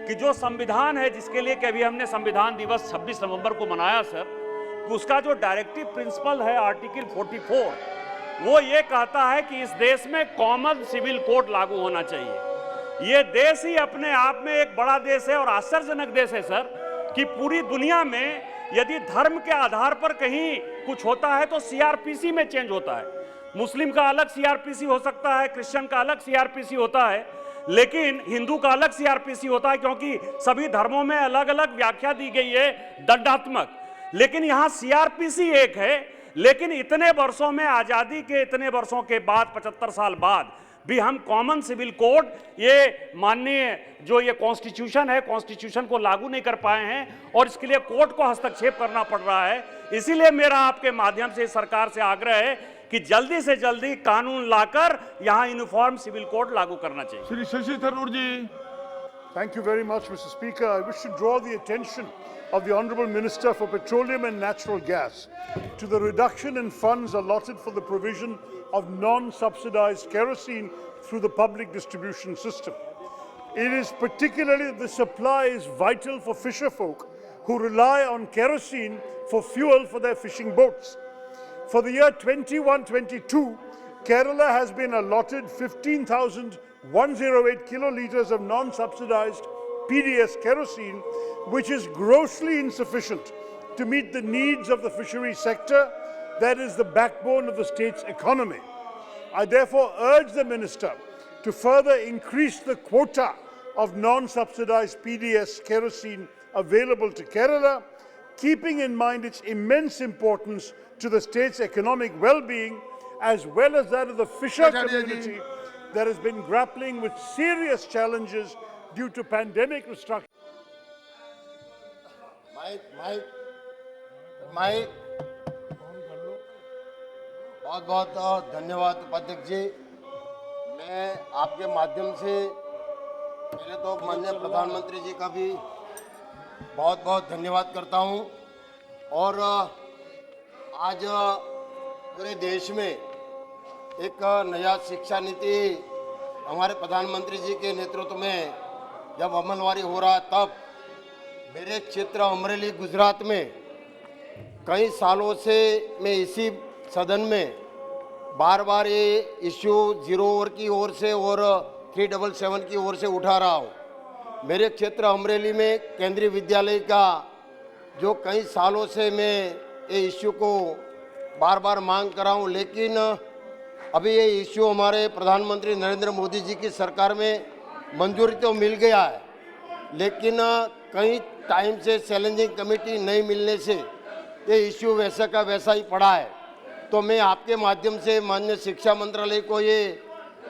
कि जो संविधान है, जिसके लिए कि अभी हमने संविधान दिवस 26 नवंबर को मनाया सर, कि उसका जो डायरेक्टिव प्रिंसिपल है आर्टिकल 44, वो ये कहता है कि इस देश में कॉमन सिविल कोड लागू होना चाहिए। ये देश ही अपने आप में एक बड़ा देश है और आश्चर्यजनक देश है सर, कि पूरी दुनिया में यदि धर्म के आधार पर कहीं कुछ होता है तो सीआरपीसी में चेंज होता है। मुस्लिम का अलग सीआरपीसी हो सकता है, क्रिश्चियन का अलग सीआरपीसी होता है, लेकिन हिंदू का अलग सीआरपीसी होता है, क्योंकि सभी धर्मों में अलग अलग व्याख्या दी गई है दंडात्मक। लेकिन यहाँ सीआरपीसी एक है। लेकिन इतने वर्षों में, आजादी के इतने वर्षों के बाद, 75 साल बाद भी हम कॉमन सिविल कोड, ये माननीय जो ये कॉन्स्टिट्यूशन है, कॉन्स्टिट्यूशन को लागू नहीं कर पाए हैं और इसके लिए कोर्ट को हस्तक्षेप करना पड़ रहा है। इसीलिए मेरा आपके माध्यम से सरकार से आग्रह है कि जल्दी से जल्दी कानून लाकर यहाँ यूनिफॉर्म सिविल कोड लागू करना चाहिए। श्री शशि थरूर जी। Thank you very much, Mr. Speaker. I wish to draw the attention of the Honourable Minister for Petroleum and Natural Gas to the reduction in funds allotted for the provision of non-subsidized kerosene through the public distribution system. It is particularly the supply is vital for fisherfolk who rely on kerosene for fuel for their fishing boats. For the year 21-22, Kerala has been allotted 15,108 kilolitres of non-subsidized PDS kerosene, which is grossly insufficient to meet the needs of the fishery sector, that is the backbone of the state's economy. I therefore urge the Minister to further increase the quota of non-subsidized PDS kerosene available to Kerala, keeping in mind its immense importance to the state's economic well-being as well as that of the fisher community that has been grappling with serious challenges due to pandemic restrictions. बहुत बहुत धन्यवाद उपाध्यक्ष जी। मैं आपके माध्यम से पहले तो माननीय प्रधानमंत्री जी का भी बहुत बहुत धन्यवाद करता हूं। और आज पूरे देश में एक नया शिक्षा नीति हमारे प्रधानमंत्री जी के नेतृत्व में जब अमलवारी हो रहा, तब मेरे क्षेत्र अमरेली गुजरात में कई सालों से मैं इसी सदन में बार बार ये इश्यू 0 ओवर की ओर से और 377 की ओर से उठा रहा हूँ। मेरे क्षेत्र अमरेली में केंद्रीय विद्यालय का जो कई सालों से मैं ये इश्यू को बार बार मांग कर रहा हूँ, लेकिन अभी ये इश्यू हमारे प्रधानमंत्री नरेंद्र मोदी जी की सरकार में मंजूरी तो मिल गया है, लेकिन कई टाइम से चैलेंजिंग कमेटी नहीं मिलने से ये इश्यू वैसा का वैसा ही पड़ा है। तो मैं आपके माध्यम से माननीय शिक्षा मंत्रालय को ये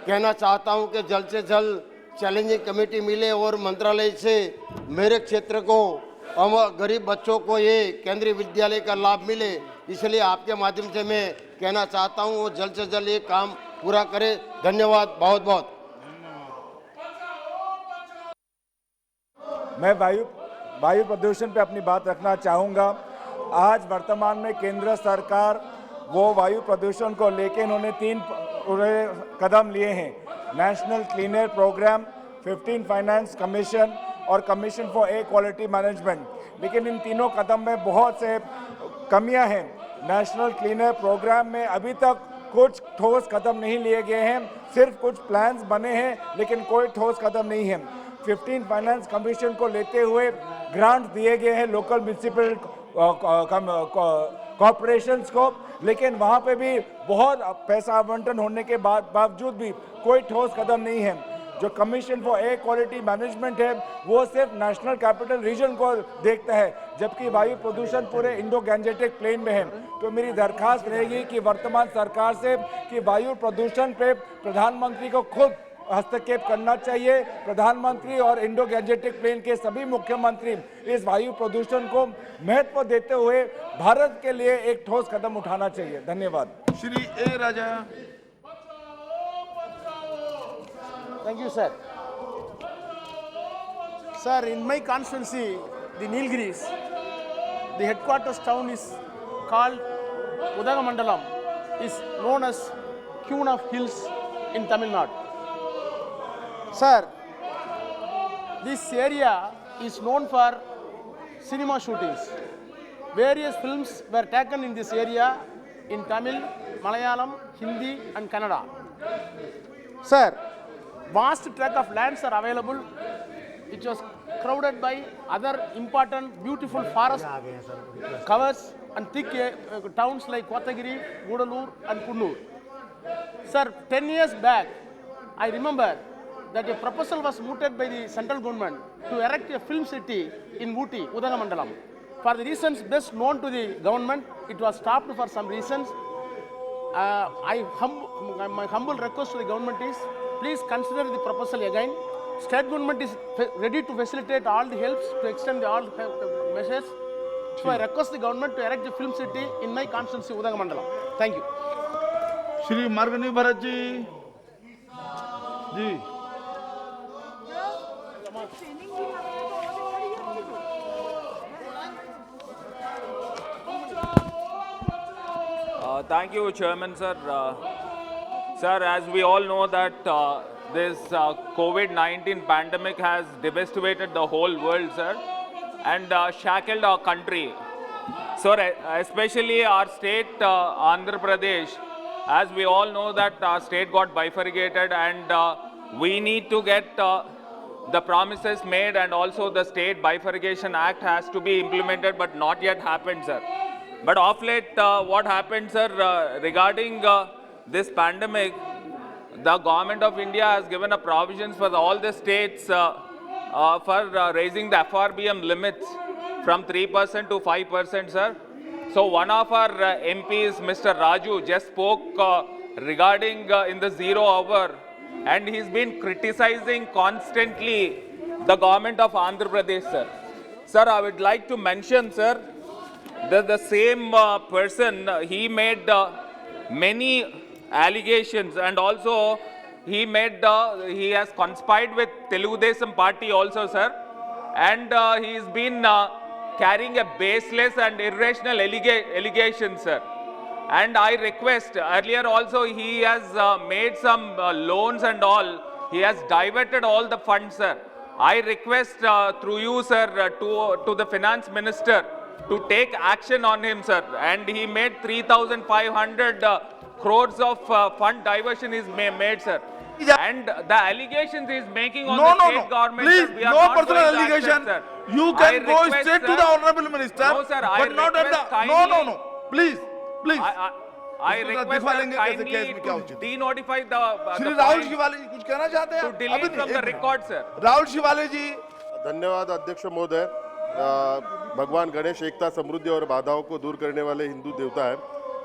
कहना चाहता हूं कि जल्द से जल्द चैलेंजिंग कमेटी मिले और मंत्रालय से मेरे क्षेत्र को गरीब बच्चों को ये केंद्रीय विद्यालय का लाभ मिले। इसलिए आपके माध्यम से मैं कहना चाहता हूं वो जल्द से जल्द ये काम पूरा करे। धन्यवाद बहुत बहुत। मैं वायु प्रदूषण पे अपनी बात रखना चाहूँगा। आज वर्तमान में केंद्र सरकार वो वायु प्रदूषण को लेकर इन्होंने 3 कदम लिए हैं। National clean air programme, 15 finance commission और commission for air quality management. लेकिन इन तीनों कदम में बहुत से कमियां हैं। नेशनल क्लीन एयर प्रोग्राम में अभी तक कुछ ठोस कदम नहीं लिए गए हैं, सिर्फ कुछ प्लान्स बने हैं लेकिन कोई ठोस कदम नहीं है। 15 फाइनेंस कमीशन को लेते हुए ग्रांट दिए गए हैं लोकल म्यूनिसिपल कॉरपोरेशंस को, लेकिन वहाँ पे भी बहुत पैसा आवंटन होने के बावजूद भी कोई ठोस कदम नहीं है। जो commission for air quality management है वो सिर्फ नेशनल कैपिटल रीजन को देखता है, जबकि वायु प्रदूषण पूरे इंडो गैंजेटिक प्लेन में है। तो मेरी दरखास्त रहेगी कि वर्तमान सरकार से कि वायु प्रदूषण पे प्रधानमंत्री को खुद हस्तक्षेप करना चाहिए। प्रधानमंत्री और इंडो गैंजेटिक प्लेन के सभी मुख्यमंत्री इस वायु प्रदूषण को महत्व देते हुए भारत के लिए एक ठोस कदम उठाना चाहिए। धन्यवाद। श्री ए राजा। Thank you, sir. Sir, in my constituency, the Nilgiris, the headquarters town is called Udagamandalam, is known as Queen of Hills in Tamil Nadu. Sir, this area is known for cinema shootings. Various films were taken in this area in Tamil, Malayalam, Hindi and Kannada. Sir, vast tract of lands are available, which was crowded by other important beautiful forest covers and thick towns like Kotagiri, Gudalur and Kunnur. Sir, 10 years back, I remember that a proposal was mooted by the central government to erect a film city in Ooty, Udagamandalam. For the reasons best known to the government, it was stopped for some reasons. My humble request to the government is, please consider the proposal again. State government is ready to facilitate all the helps, to extend all the measures. So I request the government to erect a film city in my constituency, Udagamandalam. Thank you. Shri Margani Bharat ji. Ji. Thank you, Chairman, sir. Sir, as we all know that this COVID-19 pandemic has devastated the whole world, sir, and shackled our country. So, especially our state, Andhra Pradesh, as we all know that our state got bifurcated, and we need to get the promises made, and also the State Bifurcation Act has to be implemented, but not yet happened, sir. But of late, what happened, sir, regarding this pandemic, the government of India has given a provisions for all the states for raising the FRBM limits from 3% to 5%, sir. So one of our MPs, Mr. Raju, just spoke regarding in the 0 hour, and he's been criticizing constantly the government of Andhra Pradesh, sir. Sir, I would like to mention, sir, that the same person, he made many allegations, and also he has conspired with Telugu Desam party also, sir, and he's been carrying a baseless and irrational allegation, sir. And I request, earlier also he has made some loans and all, he has diverted all the funds, sir. I request through you, sir, to the finance minister to take action on him, sir. And he made 3,500 crores of fund diversion is made, sir. And the allegations he is making on the state government, please, sir, we are no not personal going to allegation. accept, sir. You I can go request, straight to sir. the honorable minister. No, sir, I but not at request the. kindly- No. Please. I request लेंगे sir, कैसे kindly case में क्या to उचित denotify Shri the Rahul point शिवाले जी कुछ कहना चाहते हैं to आप? delete अभी from the record, sir. Rahul शिवाले जी। धन्यवाद अध्यक्ष महोदय। भगवान गणेश एकता, समृद्धि और बाधाओं को दूर करने वाले हिंदू देवता है।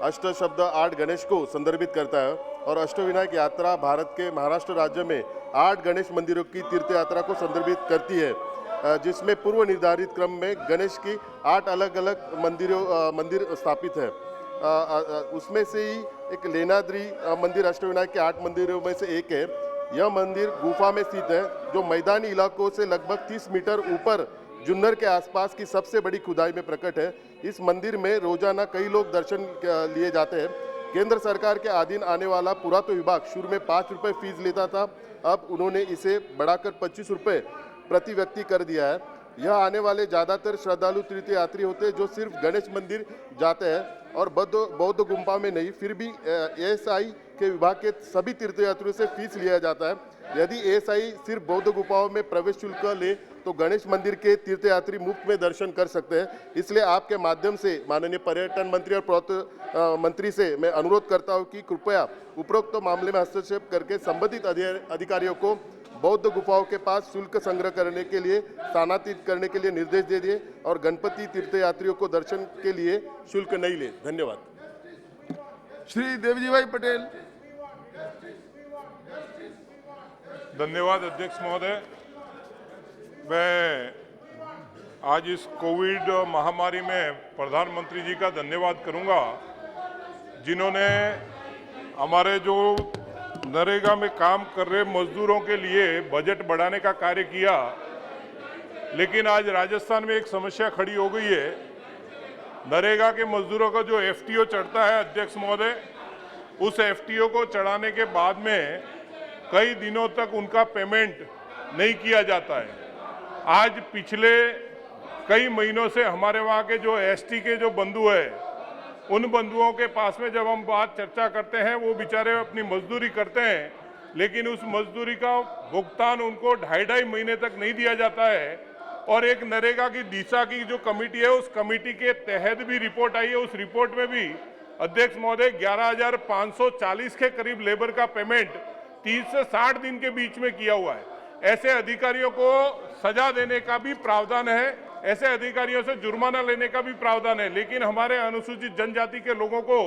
अष्ट शब्द 8 गणेश को संदर्भित करता है और अष्टविनायक यात्रा भारत के महाराष्ट्र राज्य में 8 गणेश मंदिरों की तीर्थ यात्रा को संदर्भित करती है, जिसमें पूर्व निर्धारित क्रम में गणेश की 8 अलग अलग मंदिर स्थापित है। उसमें से ही एक लेनाद्री मंदिर अष्टविनायक के 8 मंदिरों में से एक है। यह मंदिर गुफा में स्थित है, जो मैदानी इलाकों से लगभग 30 मीटर ऊपर जुन्नर के आसपास की सबसे बड़ी खुदाई में प्रकट है। इस मंदिर में रोजाना कई लोग दर्शन लिए जाते हैं। केंद्र सरकार के अधीन आने वाला पुरातत्व विभाग शुरू में 5 रुपये फीस लेता था, अब उन्होंने इसे बढ़ाकर 25 रुपये प्रति व्यक्ति कर दिया है। यह आने वाले ज़्यादातर श्रद्धालु तीर्थयात्री होते हैं जो सिर्फ गणेश मंदिर जाते हैं और बौद्ध गुम्फा में नहीं। फिर भी एएसआई के विभाग के सभी तीर्थयात्रियों से फीस लिया जाता है। यदि एएसआई सिर्फ बौद्ध गुफाओं में प्रवेश शुल्क ले तो गणेश मंदिर के तीर्थयात्री मुफ्त में दर्शन कर सकते हैं। इसलिए आपके माध्यम से माननीय पर्यटन मंत्री और पुरातत्व मंत्री से मैं अनुरोध करता हूं कि कृपया उपरोक्त मामले में हस्तक्षेप करके संबंधित अधिकारियों को बौद्ध गुफाओं के पास शुल्क संग्रह करने के लिए स्थानांतरित करने के लिए निर्देश दे दिए और गणपति तीर्थयात्रियों को दर्शन के लिए शुल्क नहीं ले। धन्यवाद। श्री देवजी भाई पटेल। धन्यवाद अध्यक्ष महोदय। मैं आज इस कोविड महामारी में प्रधानमंत्री जी का धन्यवाद करूंगा, जिन्होंने हमारे जो नरेगा में काम कर रहे मजदूरों के लिए बजट बढ़ाने का कार्य किया। लेकिन आज राजस्थान में एक समस्या खड़ी हो गई है। नरेगा के मजदूरों का जो एफटीओ चढ़ता है अध्यक्ष महोदय, उस एफटीओ को चढ़ाने के बाद में कई दिनों तक उनका पेमेंट नहीं किया जाता है। आज पिछले कई महीनों से हमारे वहाँ के जो एसटी के जो बंधु है, उन बंधुओं के पास में जब हम बात चर्चा करते हैं, वो बेचारे अपनी मजदूरी करते हैं, लेकिन उस मजदूरी का भुगतान उनको 2.5 महीने तक नहीं दिया जाता है। और एक नरेगा की दिशा की जो कमेटी है, उस कमेटी के तहत भी रिपोर्ट आई है। उस रिपोर्ट में भी अध्यक्ष महोदय 11,540 के करीब लेबर का पेमेंट 30 से 60 दिन के बीच में किया हुआ है। ऐसे अधिकारियों को सजा देने का भी प्रावधान है, ऐसे अधिकारियों से जुर्माना लेने का भी प्रावधान है। लेकिन हमारे अनुसूचित जनजाति के लोगों को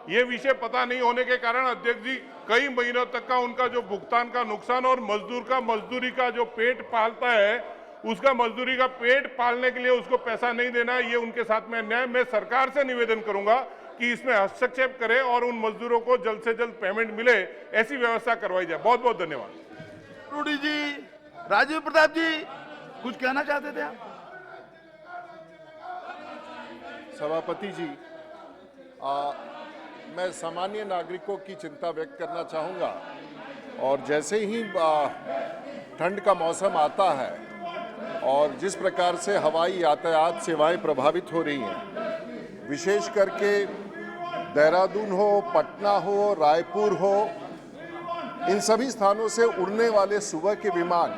ये विषय पता नहीं होने के कारण अध्यक्ष जी कई महीनों तक का उनका जो भुगतान का नुकसान, और मजदूर का मजदूरी का जो पेट पालता है, उसका मजदूरी का पेट पालने के लिए उसको पैसा नहीं देना है, ये उनके साथ में अन्याय। मैं सरकार से निवेदन करूंगा कि इसमें हस्तक्षेप करे और उन मजदूरों को जल्द से जल्द पेमेंट मिले, ऐसी व्यवस्था करवाई जाए। बहुत बहुत धन्यवाद। रूडी जी, राजीव प्रताप जी, कुछ कहना चाहते थे आप? सभापति जी, मैं सामान्य नागरिकों की चिंता व्यक्त करना चाहूँगा। और जैसे ही ठंड का मौसम आता है और जिस प्रकार से हवाई यातायात सेवाएं प्रभावित हो रही हैं, विशेष करके देहरादून हो, पटना हो, रायपुर हो, इन सभी स्थानों से उड़ने वाले सुबह के विमान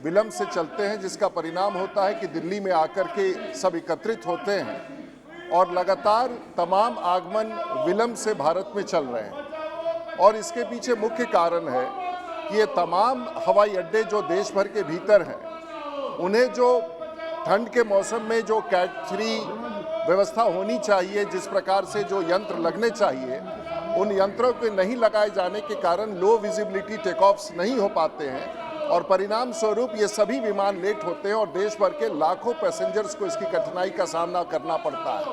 विलंब से चलते हैं, जिसका परिणाम होता है कि दिल्ली में आकर के सब एकत्रित होते हैं और लगातार तमाम आगमन विलंब से भारत में चल रहे हैं। और इसके पीछे मुख्य कारण है कि ये तमाम हवाई अड्डे जो देश भर के भीतर हैं, उन्हें जो ठंड के मौसम में जो कैट 3 व्यवस्था होनी चाहिए, जिस प्रकार से जो यंत्र लगने चाहिए, उन यंत्रों के नहीं लगाए जाने के कारण लो विजिबिलिटी टेक ऑफ्स नहीं हो पाते हैं और परिणाम स्वरूप ये सभी विमान लेट होते हैं और देश भर के लाखों पैसेंजर्स को इसकी कठिनाई का सामना करना पड़ता है।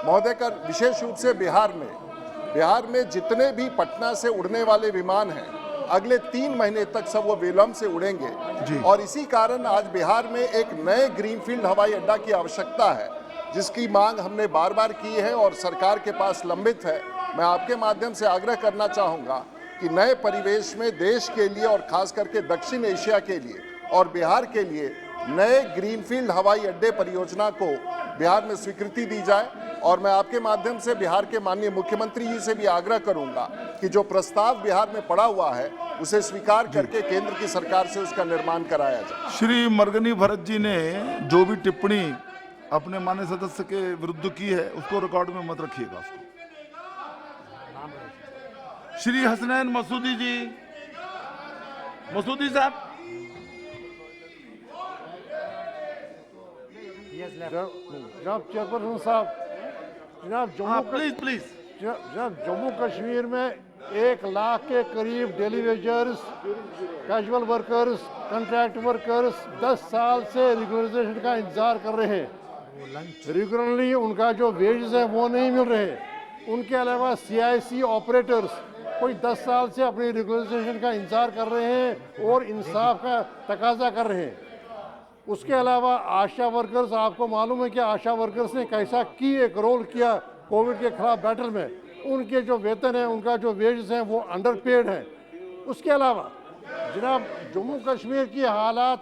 महोदय का विशेष रूप से बिहार में जितने भी पटना से उड़ने वाले विमान हैं, अगले 3 महीने तक सब वो विलंब से उड़ेंगे। और इसी कारण आज बिहार में एक नए ग्रीनफील्ड हवाई अड्डा की आवश्यकता है, जिसकी मांग हमने बार बार की है और सरकार के पास लंबित है। मैं आपके माध्यम से आग्रह करना चाहूँगा कि नए परिवेश में देश के लिए और खास करके दक्षिण एशिया के लिए और बिहार के लिए नए ग्रीनफील्ड हवाई अड्डे परियोजना को बिहार में स्वीकृति दी जाए। और मैं आपके माध्यम से बिहार के माननीय मुख्यमंत्री जी से भी आग्रह करूंगा कि जो प्रस्ताव बिहार में पड़ा हुआ है, उसे स्वीकार करके केंद्र की सरकार से उसका निर्माण कराया जाए। श्री मरगनी भरत जी ने जो भी टिप्पणी अपने माननीय सदस्य के विरुद्ध की है, उसको रिकॉर्ड में मत रखिएगा। उसको श्री हसनैन मसूदी जी, मसूदी साहब। जनाब चेयरपर्सन साहब, जनाब जम्मू कश्मीर में 1 लाख के करीब daily wagers, casual workers, contract workers 10 साल से रेगुलराइजेशन का इंतजार कर रहे हैं। रेगुलरली उनका जो वेजेस है वो नहीं मिल रहे। उनके अलावा CIC ऑपरेटर्स कोई 10 साल से अपनी रेगुलराइजेशन का इंतजार कर रहे हैं और इंसाफ का तकाजा कर रहे हैं। उसके अलावा आशा वर्कर्स, आपको मालूम है कि आशा वर्कर्स ने कैसा एक रोल किया कोविड के खिलाफ बैटल में। उनके जो वेतन है, उनका जो वेजेस हैं वो अंडरपेड है। उसके अलावा जनाब जम्मू कश्मीर की हालात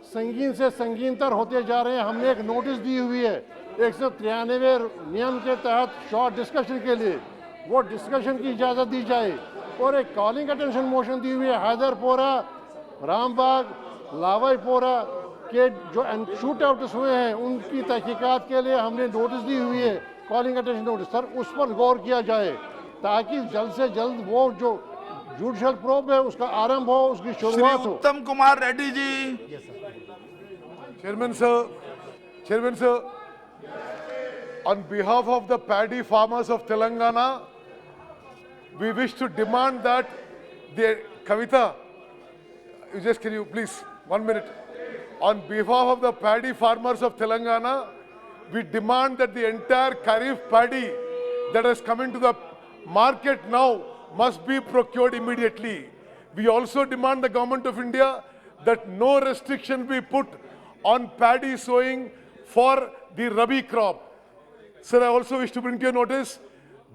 संगीन से संगीनतर होते जा रहे हैं। हमने एक नोटिस दी हुई है 193 नियम के तहत शॉर्ट डिस्कशन के लिए, वो डिस्कशन की इजाज़त दी जाए। और एक कॉलिंग अटेंशन मोशन दी हुई है हैदरपोरा, रामबाग, लावाईपोरा के जो शूट आउट्स हुए हैं उनकी तहकीकात के लिए हमने नोटिस दी हुई है, कॉलिंग अटेंशन नोटिस। सर, उस पर गौर किया जाए ताकि जल्द से जल्द वो जो जुडिशियल प्रोब है उसका आरंभ हो, उसकी शुरुआत हो। उत्तम Kumar Reddy ji. Chairman sir, on behalf of the paddy farmers of Telangana, we wish to demand that the Kavita, just can you please, 1 minute. On behalf of the paddy farmers of Telangana, we demand that the entire Kharif paddy that has come into the market now must be procured immediately. We also demand the government of India that no restriction be put on paddy sowing for the Rabi crop. Sir, I also wish to bring to your notice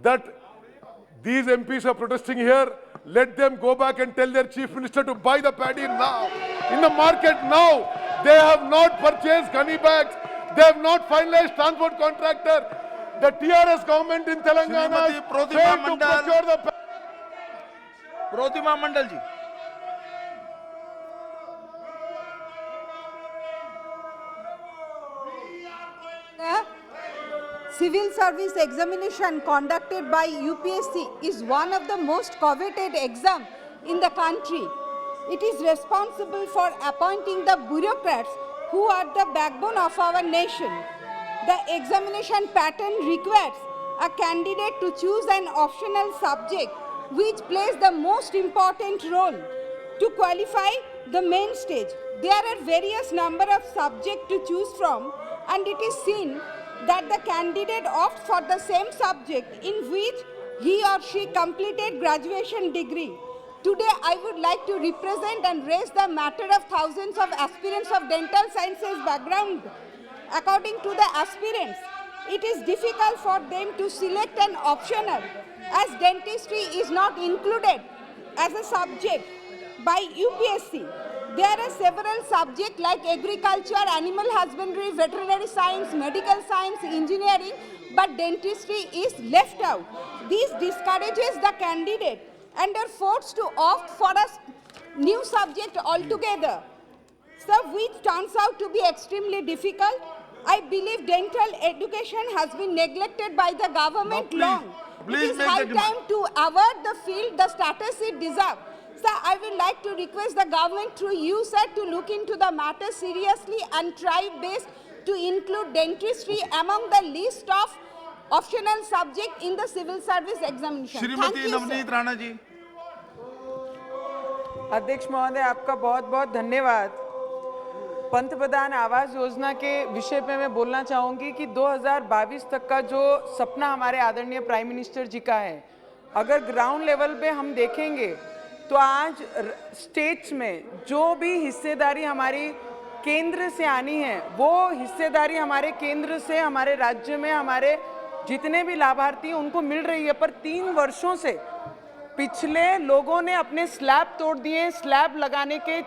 that these MPs are protesting here. Let them go back and tell their chief minister to buy the paddy now, in the market now. They have not purchased gunny bags. They have not finalized transport contractor. The TRS government in Telangana Shrimati failed to procure the Protima Mandal ji. Civil service examination conducted by UPSC is one of the most coveted exams in the country. It is responsible for appointing the bureaucrats who are the backbone of our nation. The examination pattern requires a candidate to choose an optional subject which plays the most important role to qualify the main stage. There are various number of subjects to choose from, and it is seen that the candidate opts for the same subject in which he or she completed graduation degree. Today, I would like to represent and raise the matter of thousands of aspirants of dental sciences background. According to the aspirants, it is difficult for them to select an optional as dentistry is not included as a subject by UPSC. There are several subjects like agriculture, animal husbandry, veterinary science, medical science, engineering, but dentistry is left out. This discourages the candidate and are forced to opt for a new subject altogether, so which turns out to be extremely difficult. I believe dental education has been neglected by the government long. It is high time to award the field the status it deserves. Sir, I would like to request the government through you, sir, to look into the matter seriously and try best to include dentistry among the list of optional subject in the civil service examination. Thank Shrimati you, Navneet sir. Rana ji. अध्यक्ष महोदय, आपका बहुत बहुत धन्यवाद। पंतप्रधान आवास योजना के विषय पे मैं बोलना चाहूँगी कि 2022 तक का जो सपना हमारे आदरणीय प्राइम मिनिस्टर जी का है, अगर ग्राउंड लेवल पे हम देखेंगे तो आज स्टेट्स में जो भी हिस्सेदारी हमारी केंद्र से आनी है, वो हिस्सेदारी हमारे केंद्र से हमारे राज्य में हमारे जितने भी लाभार्थी हैं उनको मिल रही है। पर 3 वर्षों से पिछले लोगों ने अपने स्लैब तोड़ दिए। स्लैब लगाने के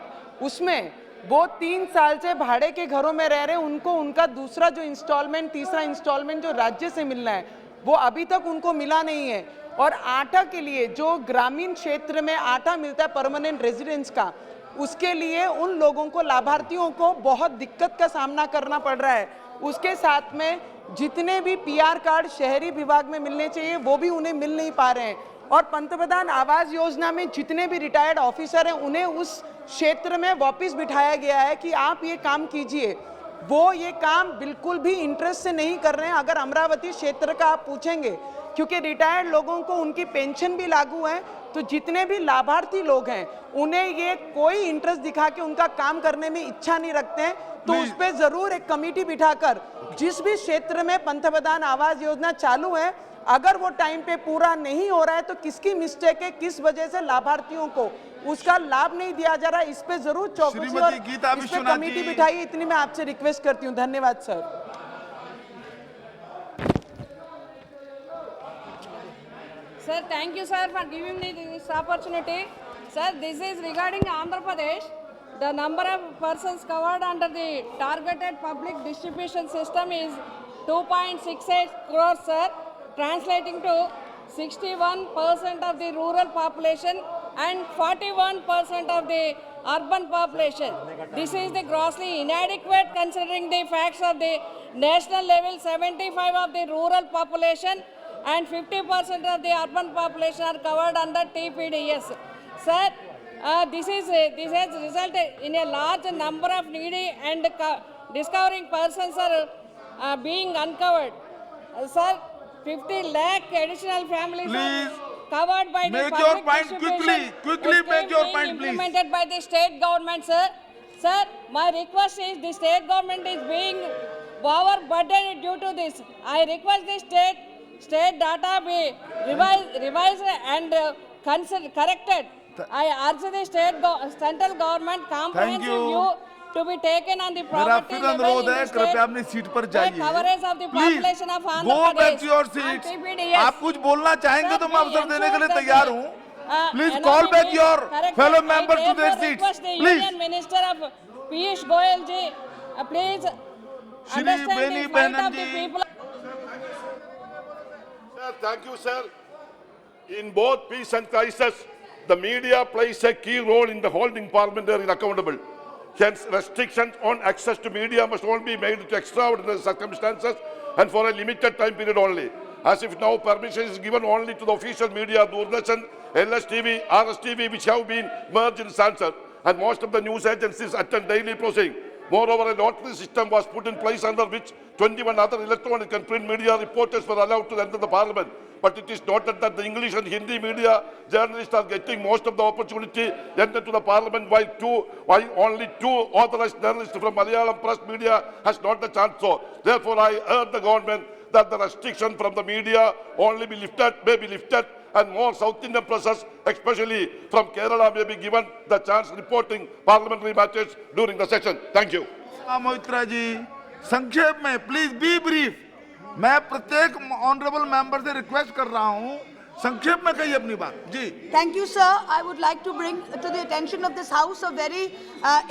उसमें वो 3 साल से भाड़े के घरों में रह रहे हैं, उनको उनका दूसरा जो इंस्टॉलमेंट, तीसरा इंस्टॉलमेंट जो राज्य से मिलना है वो अभी तक उनको मिला नहीं है। और आटा के लिए जो ग्रामीण क्षेत्र में आटा मिलता है परमानेंट रेजिडेंस का, उसके लिए उन लोगों को, लाभार्थियों को बहुत दिक्कत का सामना करना पड़ रहा है। उसके साथ में जितने भी पीआर कार्ड शहरी विभाग में मिलने चाहिए वो भी उन्हें मिल नहीं पा रहे हैं। और पंतप्रधान आवास योजना में जितने भी रिटायर्ड ऑफिसर हैं उन्हें उस क्षेत्र में वापस बिठाया गया है कि आप ये काम कीजिए। वो ये काम बिल्कुल भी इंटरेस्ट से नहीं कर रहे हैं। अगर अमरावती क्षेत्र का आप पूछेंगे, क्योंकि रिटायर्ड लोगों को उनकी पेंशन भी लागू है, तो जितने भी लाभार्थी लोग हैं उन्हें ये कोई इंटरेस्ट दिखा के उनका काम करने में इच्छा नहीं रखते हैं। तो उस पर जरूर एक कमेटी बिठाकर जिस भी क्षेत्र में पंतप्रधान आवास योजना चालू है, अगर वो टाइम पे पूरा नहीं हो रहा है तो किसकी मिस्टेक है, किस वजह से लाभार्थियों को उसका लाभ नहीं दिया जा रहा है, इस पे जरूर चौकसी और इस पे कमेटी बिठाइए। इतनी मैं आपसे रिक्वेस्ट करती हूँ। धन्यवाद sir. Sir, thank you, sir, for giving me this opportunity. Sir, this is regarding Andhra Pradesh. The number of persons covered under the targeted public distribution system is 2.68 crores, sir, translating to 61% of the rural population and 41% of the urban population. This is the grossly inadequate considering the facts of the national level. 75% of the rural population and 50% of the urban population are covered under TPDS. Sir, this has resulted in a large number of needy and discovering persons are being uncovered. Sir, 50 lakh additional families. Please, covered by the Make public your point distribution quickly scheme make your being point, please. implemented by the state government, sir. Sir, my request is the state government is being overburdened due to this. I request the state data be revised and corrected. I urge the central government comprehensive view to be taken on the मेरा property फिर level अनुरोध in है, the कृपया state अपनी seat पर by जाइए। coverage of the Please population of Andhra go back Pradesh to your and seats. TPDS. आप कुछ बोलना चाहेंगे तो मैं अवसर देने के लिए तैयार हूँ। Please NRE call back being your corrected. fellow I members to their therefore seats. request the Please. Union Minister of Piyush Goyal ji, please Shri understand Beni the plight Banan of the ji. people. Sir, thank you, sir. In both peace and crisis, the media plays a key role in the holding parliamentary accountable. Hence, restrictions on access to media must only be made to extraordinary circumstances and for a limited time period only. As if now permission is given only to the official media, Doordarshan, LSTV, RSTV, which have been merged in Sansar, and most of the news agencies attend daily proceeding. Moreover, a lottery system was put in place under which 21 other electronic and print media reporters were allowed to enter the parliament. But it is noted that the English and Hindi media journalists are getting most of the opportunity to enter to the parliament, while only two authorized journalists from Malayalam press media has not the chance. So, therefore, I urge the government that the restriction from the media only be lifted, and more South Indian presses, especially from Kerala, may be given the chance reporting parliamentary matters during the session. Thank you. Moitra जी, संक्षेप में please be brief. मैं प्रत्येक honourable member से request कर रहा हूं, संक्षेप में कहिए अपनी बात जी। Thank you, sir. I would like to bring to the attention of this House a very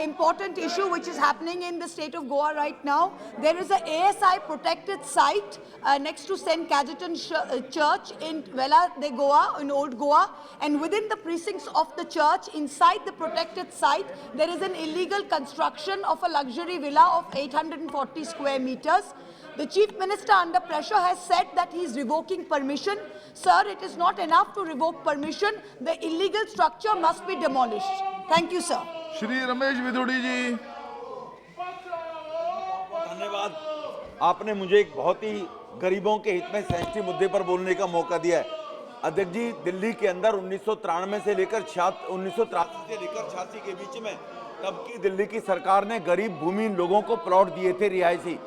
important issue which is happening in the state of Goa right now. There is a ASI protected site next to St. Cajetan Church in Vela de Goa, in Old Goa. And within the precincts of the church, inside the protected site, there is an illegal construction of a luxury villa of 840 square meters. The Chief Minister, under pressure, has said that he is revoking permission. Sir, it is not enough to revoke permission. The illegal structure must be demolished. Thank you, sir. Shri Ramesh विधुड़ी जी। धन्यवाद। आपने मुझे एक बहुत ही गरीबों के हित में sensitive मुद्दे पर बोलने का मौका दिया है। अध्यक्ष जी, दिल्ली के अंदर 1993 से लेकर 86 के बीच में तब की दिल्ली की सरकार ने गरीब भूमिहीन लोगों को प्लॉट दिए थे, रिहायशी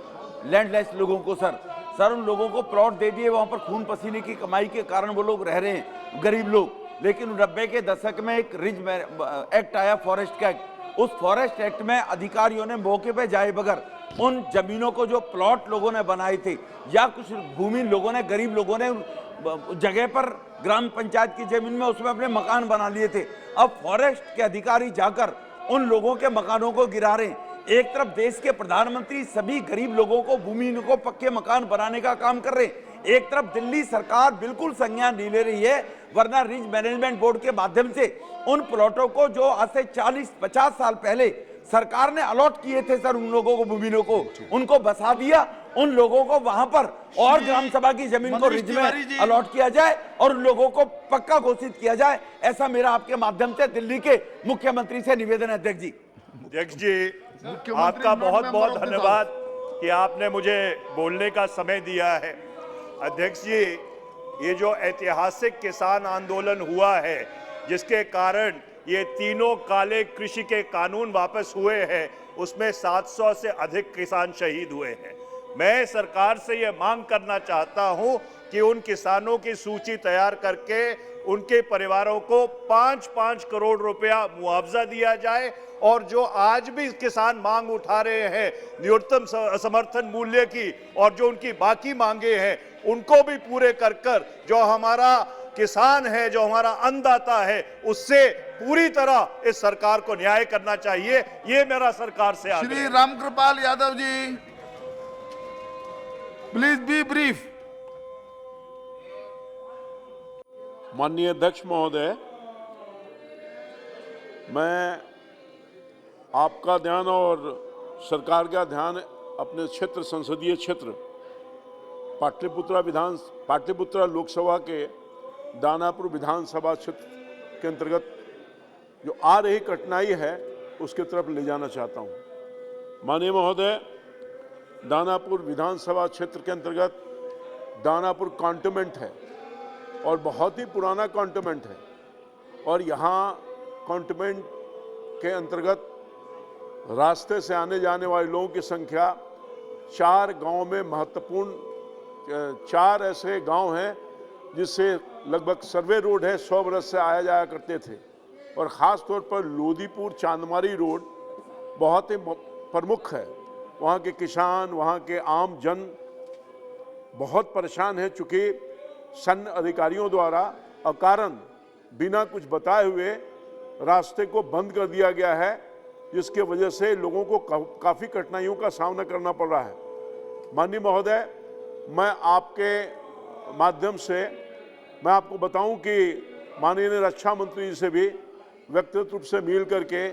लैंडलेस लोगों को। सर उन लोगों को प्लॉट दे दिए, वहां पर खून पसीने की कमाई के कारण वो लोग रह रहे हैं, गरीब लोग। लेकिन 90 के दशक में एक रिज एक्ट आया, फॉरेस्ट एक्ट। उस फॉरेस्ट एक्ट में अधिकारियों ने मौके पे जाए बगैर उन जमीनों को जो प्लॉट लोगों ने बनाए थे या कुछ भूमि लोगों ने, गरीब लोगों ने जगह पर ग्राम पंचायत की जमीन में उसमें अपने मकान बना लिए थे। अब फॉरेस्ट के अधिकारी जाकर उन लोगों के मकानों को गिरा रहे हैं। एक तरफ देश के प्रधानमंत्री सभी गरीब लोगों को, भूमिहीनों को पक्के मकान बनाने का काम कर रहे हैं। एक तरफ दिल्ली सरकार बिल्कुल संज्ञान नहीं ले रही है, वरना रिज मैनेजमेंट बोर्ड के माध्यम से उन प्लॉटों को जो आज से 40-50 साल पहले सरकार ने अलॉट किए थे सर, उन लोगों को, भूमिहीनों को, उनको बसा दिया। उन लोगों को वहां पर और ग्राम सभा की जमीन को रिज में अलॉट किया जाए और उन लोगों को पक्का घोषित किया जाए। ऐसा मेरा आपके माध्यम से दिल्ली के मुख्यमंत्री से निवेदन है। अध्यक्ष जी, आपका बहुत बहुत धन्यवाद कि आपने मुझे बोलने का समय दिया है। अध्यक्ष जी, ये जो ऐतिहासिक किसान आंदोलन हुआ है, जिसके कारण ये तीनों काले कृषि के कानून वापस हुए हैं, उसमें 700 से अधिक किसान शहीद हुए हैं। मैं सरकार से ये मांग करना चाहता हूं कि उन किसानों की सूची तैयार करके उनके परिवारों को 5-5 करोड़ रुपया मुआवजा दिया जाए और जो आज भी किसान मांग उठा रहे हैं न्यूनतम समर्थन मूल्य की और जो उनकी बाकी मांगे हैं उनको भी पूरे कर कर जो हमारा किसान है, जो हमारा अन्नदाता है, उससे पूरी तरह इस सरकार को न्याय करना चाहिए। ये मेरा सरकार से आग्रह है। Shri Ramkripal Yadav ji, please be brief. माननीय अध्यक्ष महोदय, मैं आपका ध्यान और सरकार का ध्यान अपने क्षेत्र, संसदीय क्षेत्र पाटलिपुत्रा लोकसभा के दानापुर विधानसभा क्षेत्र के अंतर्गत जो आ रही कठिनाई है उसके तरफ ले जाना चाहता हूं। माननीय महोदय, दानापुर विधानसभा क्षेत्र के अंतर्गत दानापुर कैंटोनमेंट है। और बहुत ही पुराना कॉन्टोमेंट है और यहाँ कॉन्टोमेंट के अंतर्गत रास्ते से आने जाने वाले लोगों की संख्या 4 गांव में महत्वपूर्ण 4 ऐसे गांव हैं जिससे लगभग सर्वे रोड है 100 बरस से आया जाया करते थे और ख़ास तौर पर लोदीपुर चांदमारी रोड बहुत ही प्रमुख है। वहाँ के किसान, वहाँ के आम जन बहुत परेशान है, चूँकि सैन्य अधिकारियों द्वारा अकारण बिना कुछ बताए हुए रास्ते को बंद कर दिया गया है, जिसके वजह से लोगों को काफ़ी कठिनाइयों का सामना करना पड़ रहा है। माननीय महोदय, मैं आपके माध्यम से मैं आपको बताऊं कि माननीय रक्षा मंत्री जी से भी व्यक्तिगत रूप से मिल करके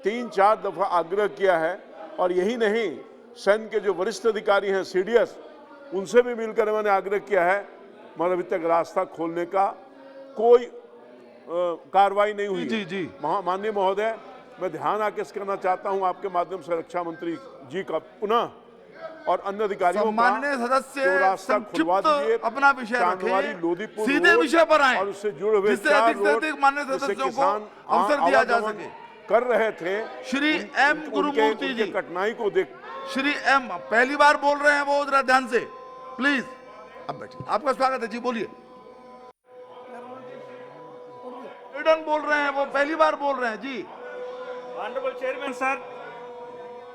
3-4 दफ़ा आग्रह किया है और यही नहीं, सैन्य के जो वरिष्ठ अधिकारी हैं CDS, उनसे भी मिलकर मैंने आग्रह किया है, मगर अभी तक रास्ता खोलने का कोई कार्रवाई नहीं हुई। जी। माननीय महोदय, मैं ध्यान आकृष्ट करना चाहता हूं आपके माध्यम से रक्षा मंत्री जी का पुनः और अन्य अधिकारियों का, माननीय सदस्य संक्षिप्त अपना विषय रखें, लोदीपुर सीधे विषय पर आए और उससे जुड़े हुए जिससे अधिक से अधिक माननीय सदस्यों को अवसर दिया जा सके। कर रहे थे श्री M गुरुमूर्ति जी, कठिनाई को देख श्री M पहली बार बोल रहे हैं, वो जरा ध्यान से प्लीज। अब बैठिए, आपका स्वागत है जी, बोलिए। बोल रहे हैं, वो पहली बार बोल रहे हैं जी। Honorable Chairman, sir,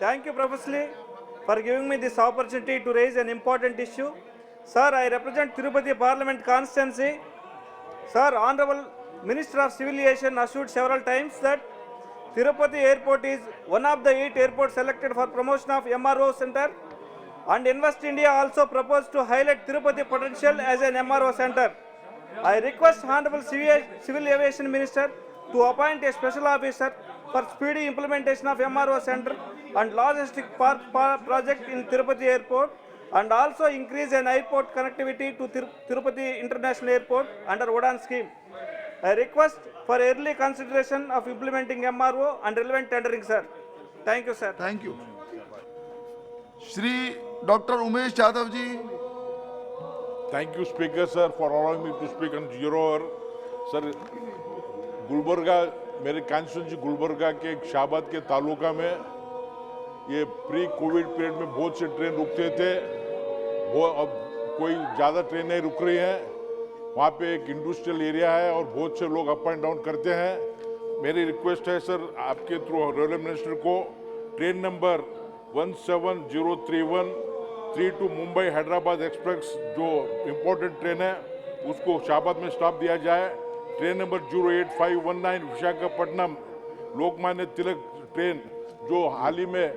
thank you profusely for giving me this opportunity to raise an important issue. Sir, I represent Tirupati Parliament constituency. Sir, Honorable Minister of Civil Aviation assured several times that Tirupati Airport is one of the 8 airports selected for promotion of MRO center, and Invest India also proposed to highlight Tirupati potential as an MRO center. I request Honorable Civil Aviation Minister to appoint a special officer for speedy implementation of MRO center and logistic park project in Tirupati Airport, and also increase an airport connectivity to Tirupati International Airport under UDAN scheme. I request for early consideration of implementing MRO and relevant tendering, sir. Thank you, sir. Thank you. Shri Dr. Umesh Yadav ji. Thank you, Speaker, sir, for allowing me to speak on 0 hour. Sir, Gulbarga, मेरे constituency Gulbarga के एक शाबाद के तालुका में ये pre Covid period में बहुत से train रुकते थे, वो अब कोई ज़्यादा ट्रेन नहीं रुक रही हैं। वहाँ पे एक इंडस्ट्रियल एरिया है और बहुत से लोग अप एंड डाउन करते हैं। मेरी रिक्वेस्ट है सर, आपके थ्रू रेलवे मिनिस्टर को train number 17031 32 Mumbai Hyderabad express जो इम्पोर्टेंट ट्रेन है उसको शाबाद में स्टॉप दिया जाए। Train number 08519 Visakhapatnam Lokmanya Tilak train जो हाल ही में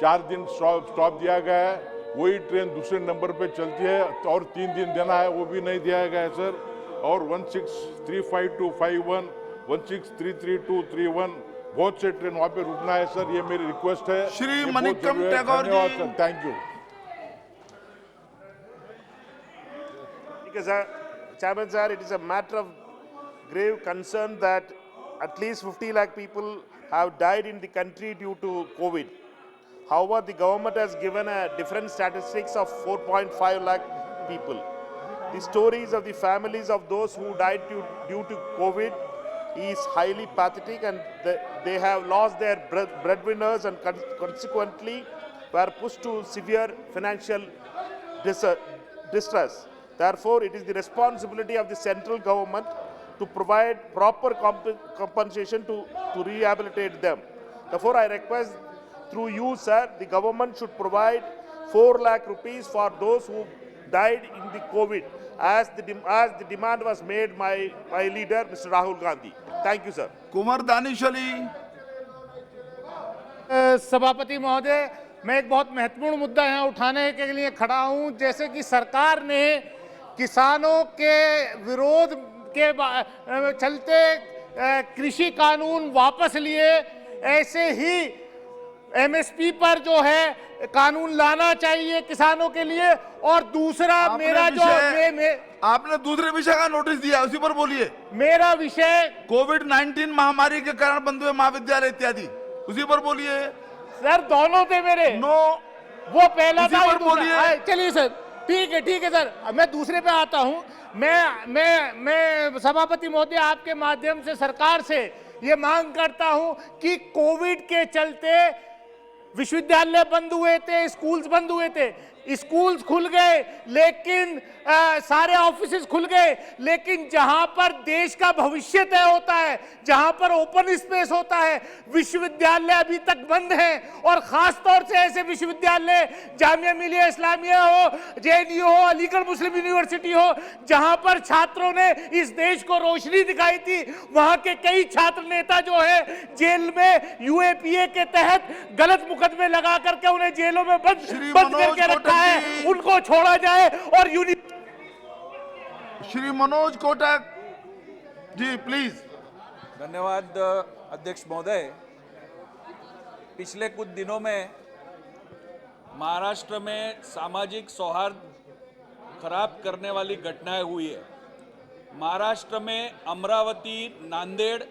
4 दिन स्टॉप दिया गया है, वही ट्रेन दूसरे नंबर पे चलती है और 3 दिन देना है, वो भी नहीं दिया गया है सर। और 1635251 1633231 बहुत से ट्रेन वहाँ पे रुकना है सर, ये मेरी रिक्वेस्ट है। Shri Manickam Tagore ji. Thank you. Chairman sir, it is a matter of grave concern that at least 50 lakh people have died in the country due to COVID. However, the government has given a different statistics of 4.5 lakh people. The stories of the families of those who died due to COVID is highly pathetic, and they have lost their breadwinners and consequently were pushed to severe financial distress. Therefore, it is the responsibility of the central government to provide proper compensation to rehabilitate them. Therefore, I request through you, sir, the government should provide 4 lakh rupees for those who died in the COVID, as the demand was made by my leader, Mr. Rahul Gandhi. Thank you, sir. Kumar Danish Ali. सभापति महोदय, मैं एक बहुत महत्वपूर्ण मुद्दा यहाँ उठाने के लिए खड़ा हूँ। जैसे कि सरकार ने किसानों के विरोध के चलते कृषि कानून वापस लिए, ऐसे ही एमएसपी पर जो है कानून लाना चाहिए किसानों के लिए। और दूसरा मेरा जो आपने दूसरे विषय का नोटिस दिया, उसी पर बोलिए। मेरा विषय कोविड-19 महामारी के कारण बंद हुए महाविद्यालय इत्यादि, उसी पर बोलिए। सर दोनों थे मेरे। नो, वो पहला था, बोलिए। चलिए सर, ठीक है सर, मैं दूसरे पे आता हूं। मैं सभापति महोदय आपके माध्यम से सरकार से ये मांग करता हूं कि कोविड के चलते विश्वविद्यालय बंद हुए थे, स्कूल्स बंद हुए थे, स्कूल्स खुल गए लेकिन सारे ऑफिसेज खुल गए, लेकिन जहां पर देश का भविष्य तय होता है, जहां पर ओपन स्पेस होता है, विश्वविद्यालय अभी तक बंद हैं। और खास तौर से ऐसे विश्वविद्यालय जामिया मिलिया इस्लामिया हो, जेएनयू हो, अलीगढ़ मुस्लिम यूनिवर्सिटी हो, जहां पर छात्रों ने इस देश को रोशनी दिखाई थी, वहां के कई छात्र नेता जो है जेल में यूएपीए के तहत गलत मुकदमे लगा करके उन्हें जेलों में बंद करके रखा है, उनको छोड़ा जाए। और श्री मनोज कोटक जी प्लीज। धन्यवाद अध्यक्ष महोदय। पिछले कुछ दिनों में महाराष्ट्र में सामाजिक सौहार्द खराब करने वाली घटनाएं हुई है। महाराष्ट्र में अमरावती, नांदेड़,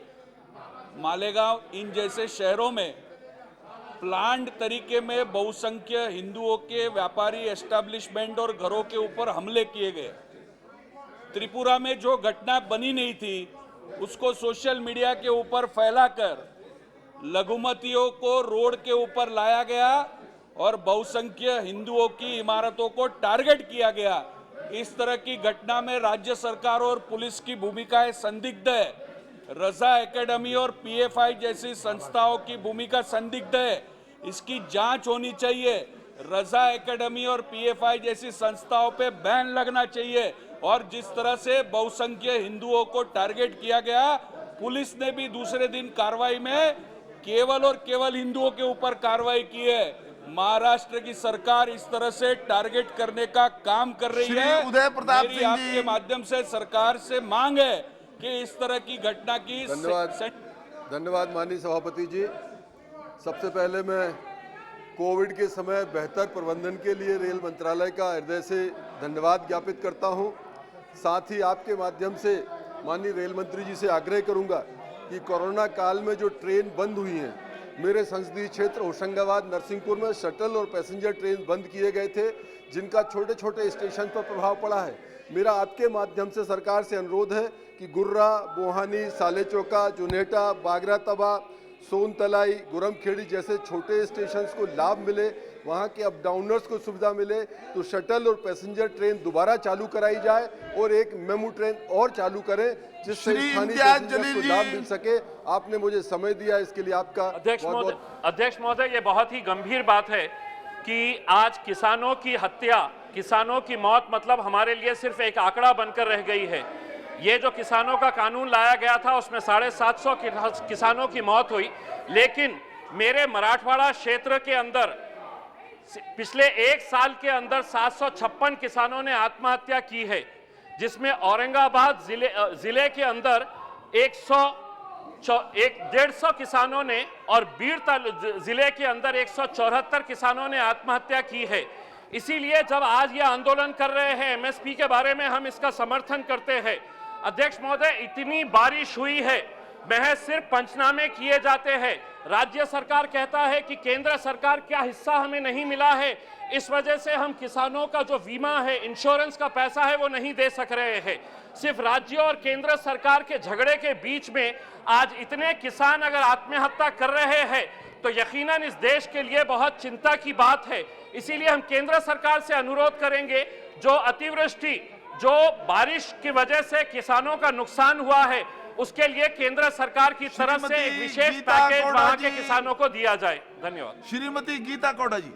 मालेगांव इन जैसे शहरों में प्लान्ड तरीके में बहुसंख्य हिंदुओं के व्यापारी एस्टैब्लिशमेंट और घरों के ऊपर हमले किए गए। त्रिपुरा में जो घटना बनी नहीं थी उसको सोशल मीडिया के ऊपर फैलाकर लघुमतियों को रोड के ऊपर लाया गया और बहुसंख्य हिंदुओं की इमारतों को टारगेट किया गया। इस तरह की घटना में राज्य सरकार और पुलिस की भूमिकाएं संदिग्ध है। रजा एकेडमी और पीएफआई जैसी संस्थाओं की भूमिका संदिग्ध है, इसकी जांच होनी चाहिए। रजा एकेडमी और पीएफआई जैसी संस्थाओं पे बैन लगना चाहिए। और जिस तरह से बहुसंख्य हिंदुओं को टारगेट किया गया, पुलिस ने भी दूसरे दिन कार्रवाई में केवल और केवल हिंदुओं के ऊपर कार्रवाई की है। महाराष्ट्र की सरकार इस तरह से टारगेट करने का काम कर रही है। उदय प्रताप मेरी सिंह आपके माध्यम से सरकार से मांग है कि इस तरह की घटना की धन्यवाद माननीय सभापति जी। सबसे पहले मैं कोविड के समय बेहतर प्रबंधन के लिए रेल मंत्रालय का हृदय से धन्यवाद ज्ञापित करता हूं। साथ ही आपके माध्यम से माननीय रेल मंत्री जी से आग्रह करूंगा कि कोरोना काल में जो ट्रेन बंद हुई हैं, मेरे संसदीय क्षेत्र होशंगाबाद नरसिंहपुर में शटल और पैसेंजर ट्रेन बंद किए गए थे, जिनका छोटे छोटे स्टेशन पर प्रभाव पड़ा है। मेरा आपके माध्यम से सरकार से अनुरोध है कि गुर्रा, बोहानी, सालेचौका, जुनेटा, बागरा तबा, सोनतलाई, गुरमखेड़ी जैसे छोटे स्टेशंस को लाभ मिले, वहाँ के अप डाउनर्स को सुविधा मिले, तो शटल और पैसेंजर ट्रेन दोबारा चालू कराई जाए और एक मेमू ट्रेन और चालू करें जिससे स्थानीय पैसेंजर्स को लाभ मिल सके। आपने मुझे समय दिया, इसके लिए आपका अध्यक्ष महोदय, ये बहुत ही गंभीर बात है कि आज किसानों की हत्या, किसानों की मौत मतलब हमारे लिए सिर्फ एक आंकड़ा बनकर रह गई है। ये जो किसानों का कानून लाया गया था उसमें 750 किसानों की मौत हुई, लेकिन मेरे मराठवाड़ा क्षेत्र के अंदर पिछले एक साल के अंदर 756 किसानों ने आत्महत्या की है, जिसमें औरंगाबाद जिले के अंदर 150 किसानों ने और बीड़ जिले के अंदर 174 किसानों ने आत्महत्या की है। इसीलिए जब आज ये आंदोलन कर रहे हैं एमएसपी के बारे में, हम इसका समर्थन करते हैं। अध्यक्ष महोदय, इतनी बारिश हुई है, महज सिर्फ पंचनामे किए जाते हैं। राज्य सरकार कहता है कि केंद्र सरकार क्या हिस्सा हमें नहीं मिला है, इस वजह से हम किसानों का जो बीमा है, इंश्योरेंस का पैसा है, वो नहीं दे सक रहे हैं। सिर्फ राज्य और केंद्र सरकार के झगड़े के बीच में आज इतने किसान अगर आत्महत्या कर रहे हैं तो यकीनन इस देश के लिए बहुत चिंता की बात है। इसीलिए हम केंद्र सरकार से अनुरोध करेंगे, जो अतिवृष्टि, जो बारिश की वजह से किसानों का नुकसान हुआ है, उसके लिए केंद्र सरकार की तरफ से एक विशेष पैकेज वहां के किसानों को दिया जाए। धन्यवाद। श्रीमती गीता कोड़ा जी।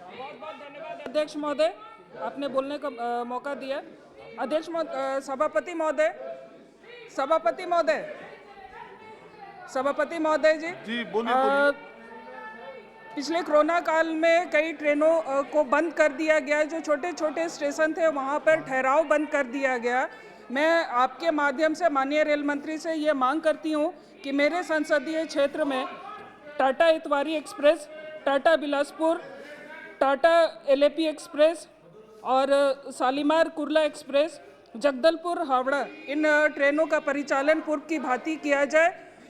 बहुत बहुत धन्यवाद अध्यक्ष महोदय, आपने बोलने का मौका दिया। अध्यक्ष सभापति महोदय जी बोलिए। पिछले कोरोना काल में कई ट्रेनों को बंद कर दिया गया, जो छोटे छोटे स्टेशन थे वहाँ पर ठहराव बंद कर दिया गया। मैं आपके माध्यम से माननीय रेल मंत्री से ये मांग करती हूँ कि मेरे संसदीय क्षेत्र में Tata Itwari express, Tata Bilaspur, Tata LAP express और शालीमार कुर्ला एक्सप्रेस, जगदलपुर हावड़ा, इन ट्रेनों का परिचालन पूर्व की भांति किया जाए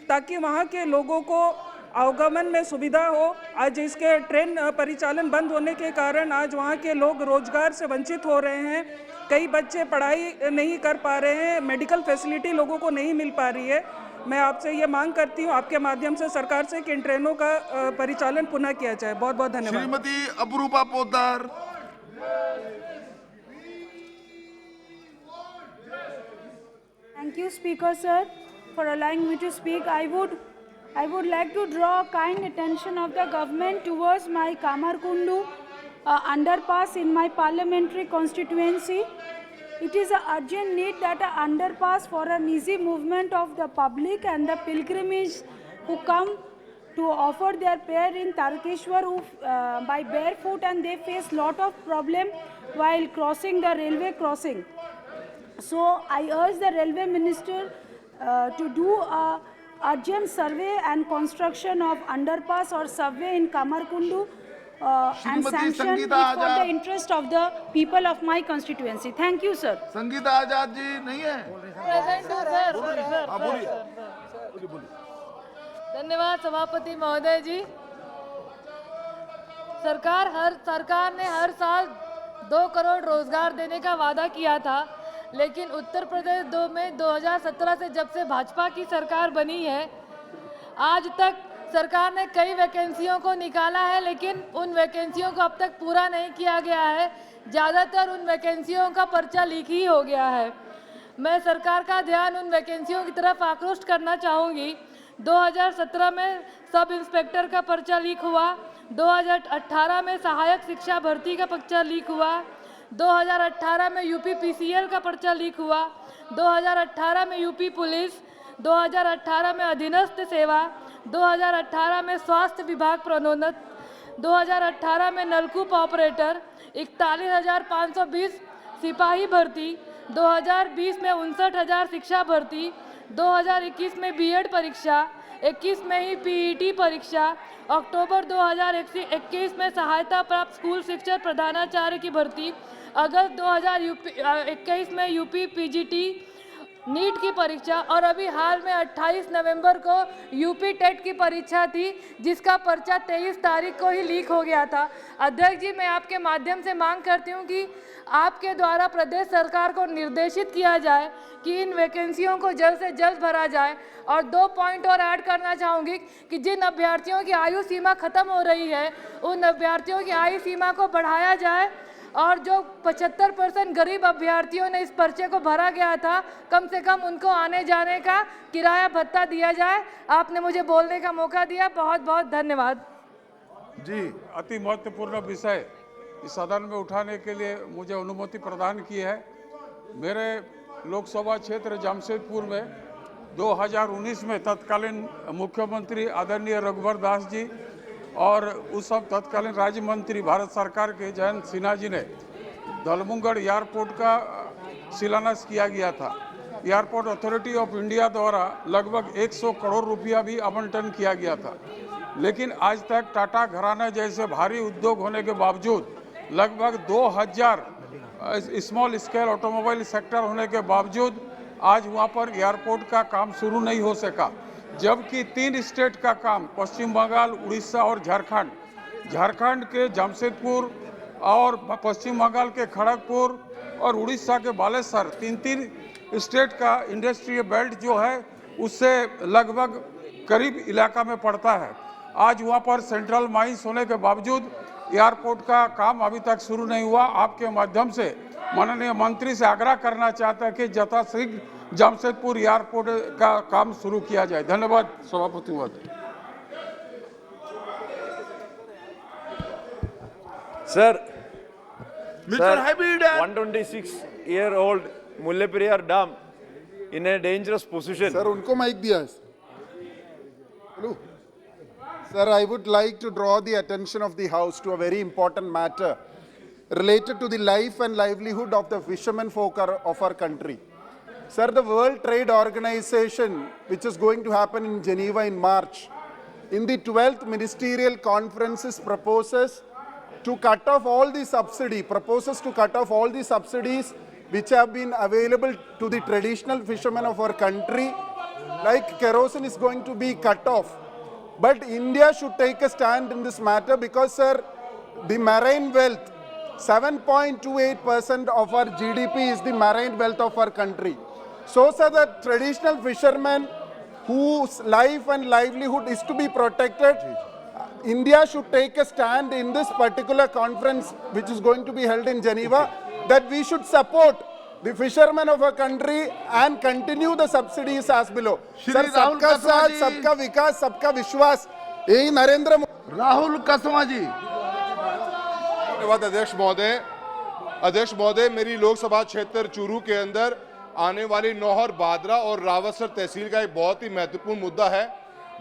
ताकि वहाँ के लोगों को आवागमन में सुविधा हो। आज इसके ट्रेन परिचालन बंद होने के कारण आज वहाँ के लोग रोजगार से वंचित हो रहे हैं। कई बच्चे पढ़ाई नहीं कर पा रहे हैं, मेडिकल फैसिलिटी लोगों को नहीं मिल पा रही है। मैं आपसे ये मांग करती हूँ आपके माध्यम से सरकार से कि इन ट्रेनों का परिचालन पुनः किया जाए। बहुत बहुत धन्यवाद। श्रीमती अपरूपा Poddar. Thank you, Speaker sir, for allowing me to speak. I would like to draw kind attention of the government towards my Kamarkundu underpass in my parliamentary constituency. It is an urgent need that an underpass for an easy movement of the public and the pilgrimage who come to offer their prayer in Tarkeshwar by barefoot, and they face lot of problem while crossing the railway crossing. So I urge the railway minister to do a urgent survey and construction of underpass or subway in Kamarkundu and sanction it for the interest of the people of my constituency. Thank you, sir. Sangeeta Azad ji नहीं है? धन्यवाद सभापति महोदय जी। सरकार ने हर साल 2 करोड़ रोजगार देने का वादा किया था, लेकिन उत्तर प्रदेश 2017 से जब से भाजपा की सरकार बनी है, आज तक सरकार ने कई वैकेंसियों को निकाला है, लेकिन उन वैकेंसियों को अब तक पूरा नहीं किया गया है। ज़्यादातर उन वैकेंसियों का पर्चा लीक ही हो गया है। मैं सरकार का ध्यान उन वैकेंसियों की तरफ आकृष्ट करना चाहूँगी। 2017 में सब इंस्पेक्टर का पर्चा लीक हुआ, 2018 में सहायक शिक्षा भर्ती का पर्चा लीक हुआ, 2018 में यूपी पीसीएल का पर्चा लीक हुआ, 2018 में यूपी पुलिस, 2018 में अधीनस्थ सेवा, 2018 में स्वास्थ्य विभाग प्रोन्नत, 2018 में नलकूप ऑपरेटर, 41,520 सिपाही भर्ती, 2020 में 59,000 शिक्षा भर्ती, 2021 में बीएड परीक्षा, 21 में ही पीईटी परीक्षा, अक्टूबर 2021 में सहायता प्राप्त स्कूल शिक्षक प्रधानाचार्य की भर्ती, अगस्त 2021 में यूपी पीजीटी नीट की परीक्षा, और अभी हाल में 28 नवंबर को यूपी टेट की परीक्षा थी, जिसका पर्चा 23 तारीख को ही लीक हो गया था। अध्यक्ष जी, मैं आपके माध्यम से मांग करती हूं कि आपके द्वारा प्रदेश सरकार को निर्देशित किया जाए कि इन वैकेंसियों को जल्द से जल्द भरा जाए। और 2 पॉइंट और ऐड करना चाहूँगी कि जिन अभ्यर्थियों की आयु सीमा खत्म हो रही है, उन अभ्यर्थियों की आयु सीमा को बढ़ाया जाए, और जो 75% गरीब अभ्यर्थियों ने इस पर्चे को भरा गया था, कम से कम उनको आने जाने का किराया भत्ता दिया जाए। आपने मुझे बोलने का मौका दिया, बहुत बहुत धन्यवाद जी। अति महत्वपूर्ण विषय इस सदन में उठाने के लिए मुझे अनुमति प्रदान की है। मेरे लोकसभा क्षेत्र जमशेदपुर में 2019 में तत्कालीन मुख्यमंत्री आदरणीय रघुवर दास जी और उस सब तत्कालीन राज्य मंत्री भारत सरकार के जयंत सिन्हा जी ने दलमुंगड़ एयरपोर्ट का शिलान्यास किया गया था। एयरपोर्ट अथॉरिटी ऑफ इंडिया द्वारा लगभग 100 करोड़ रुपया भी आवंटन किया गया था, लेकिन आज तक टाटा घराना जैसे भारी उद्योग होने के बावजूद, लगभग 2000 स्मॉल स्केल ऑटोमोबाइल सेक्टर होने के बावजूद आज वहाँ पर एयरपोर्ट का काम शुरू नहीं हो सका, जबकि 3 स्टेट का काम पश्चिम बंगाल, उड़ीसा और झारखंड के जमशेदपुर और पश्चिम बंगाल के खड़गपुर और उड़ीसा के बालेश्वर, 3 स्टेट का इंडस्ट्रियल बेल्ट जो है उससे लगभग करीब इलाका में पड़ता है। आज वहाँ पर सेंट्रल माइंस होने के बावजूद एयरपोर्ट का काम अभी तक शुरू नहीं हुआ। आपके माध्यम से माननीय मंत्री से आग्रह करना चाहता है कि यथाशीघ्र जमशेदपुर एयरपोर्ट का काम शुरू किया जाए। धन्यवाद सभापति महोदय। Sir, Mr. Habib, 126-year-old Mullaperiyar Dam in a dangerous position. Sir उनको माइक दिया है। Hello sir, I would like to draw the attention of the House to a very important matter related to the life and livelihood of the fishermen folk of our country. Sir, the World Trade Organization, which is going to happen in Geneva in March, in the 12th Ministerial Conferences proposes to cut off all the subsidies which have been available to the traditional fishermen of our country, like kerosene is going to be cut off. But India should take a stand in this matter because, sir, the marine wealth, 7.28% of our GDP is the marine wealth of our country. So, sir, the traditional fishermen whose life and livelihood is to be protected, India should take a stand in this particular conference which is going to be held in Geneva, that we should support the fishermen of our country and continue the subsidies as below. Shri Sir, Rahul सबका साथ, Kasama ji. सबका विकास, सबका विश्वास, यही नरेंद्र मोदी। राहुल कसमा जी। धन्यवाद अध्यक्ष महोदय। अध्यक्ष महोदय, मेरी लोकसभा क्षेत्र चूरू के अंदर आने वाली नौहर, बादरा और रावतसर तहसील का एक बहुत ही महत्वपूर्ण मुद्दा है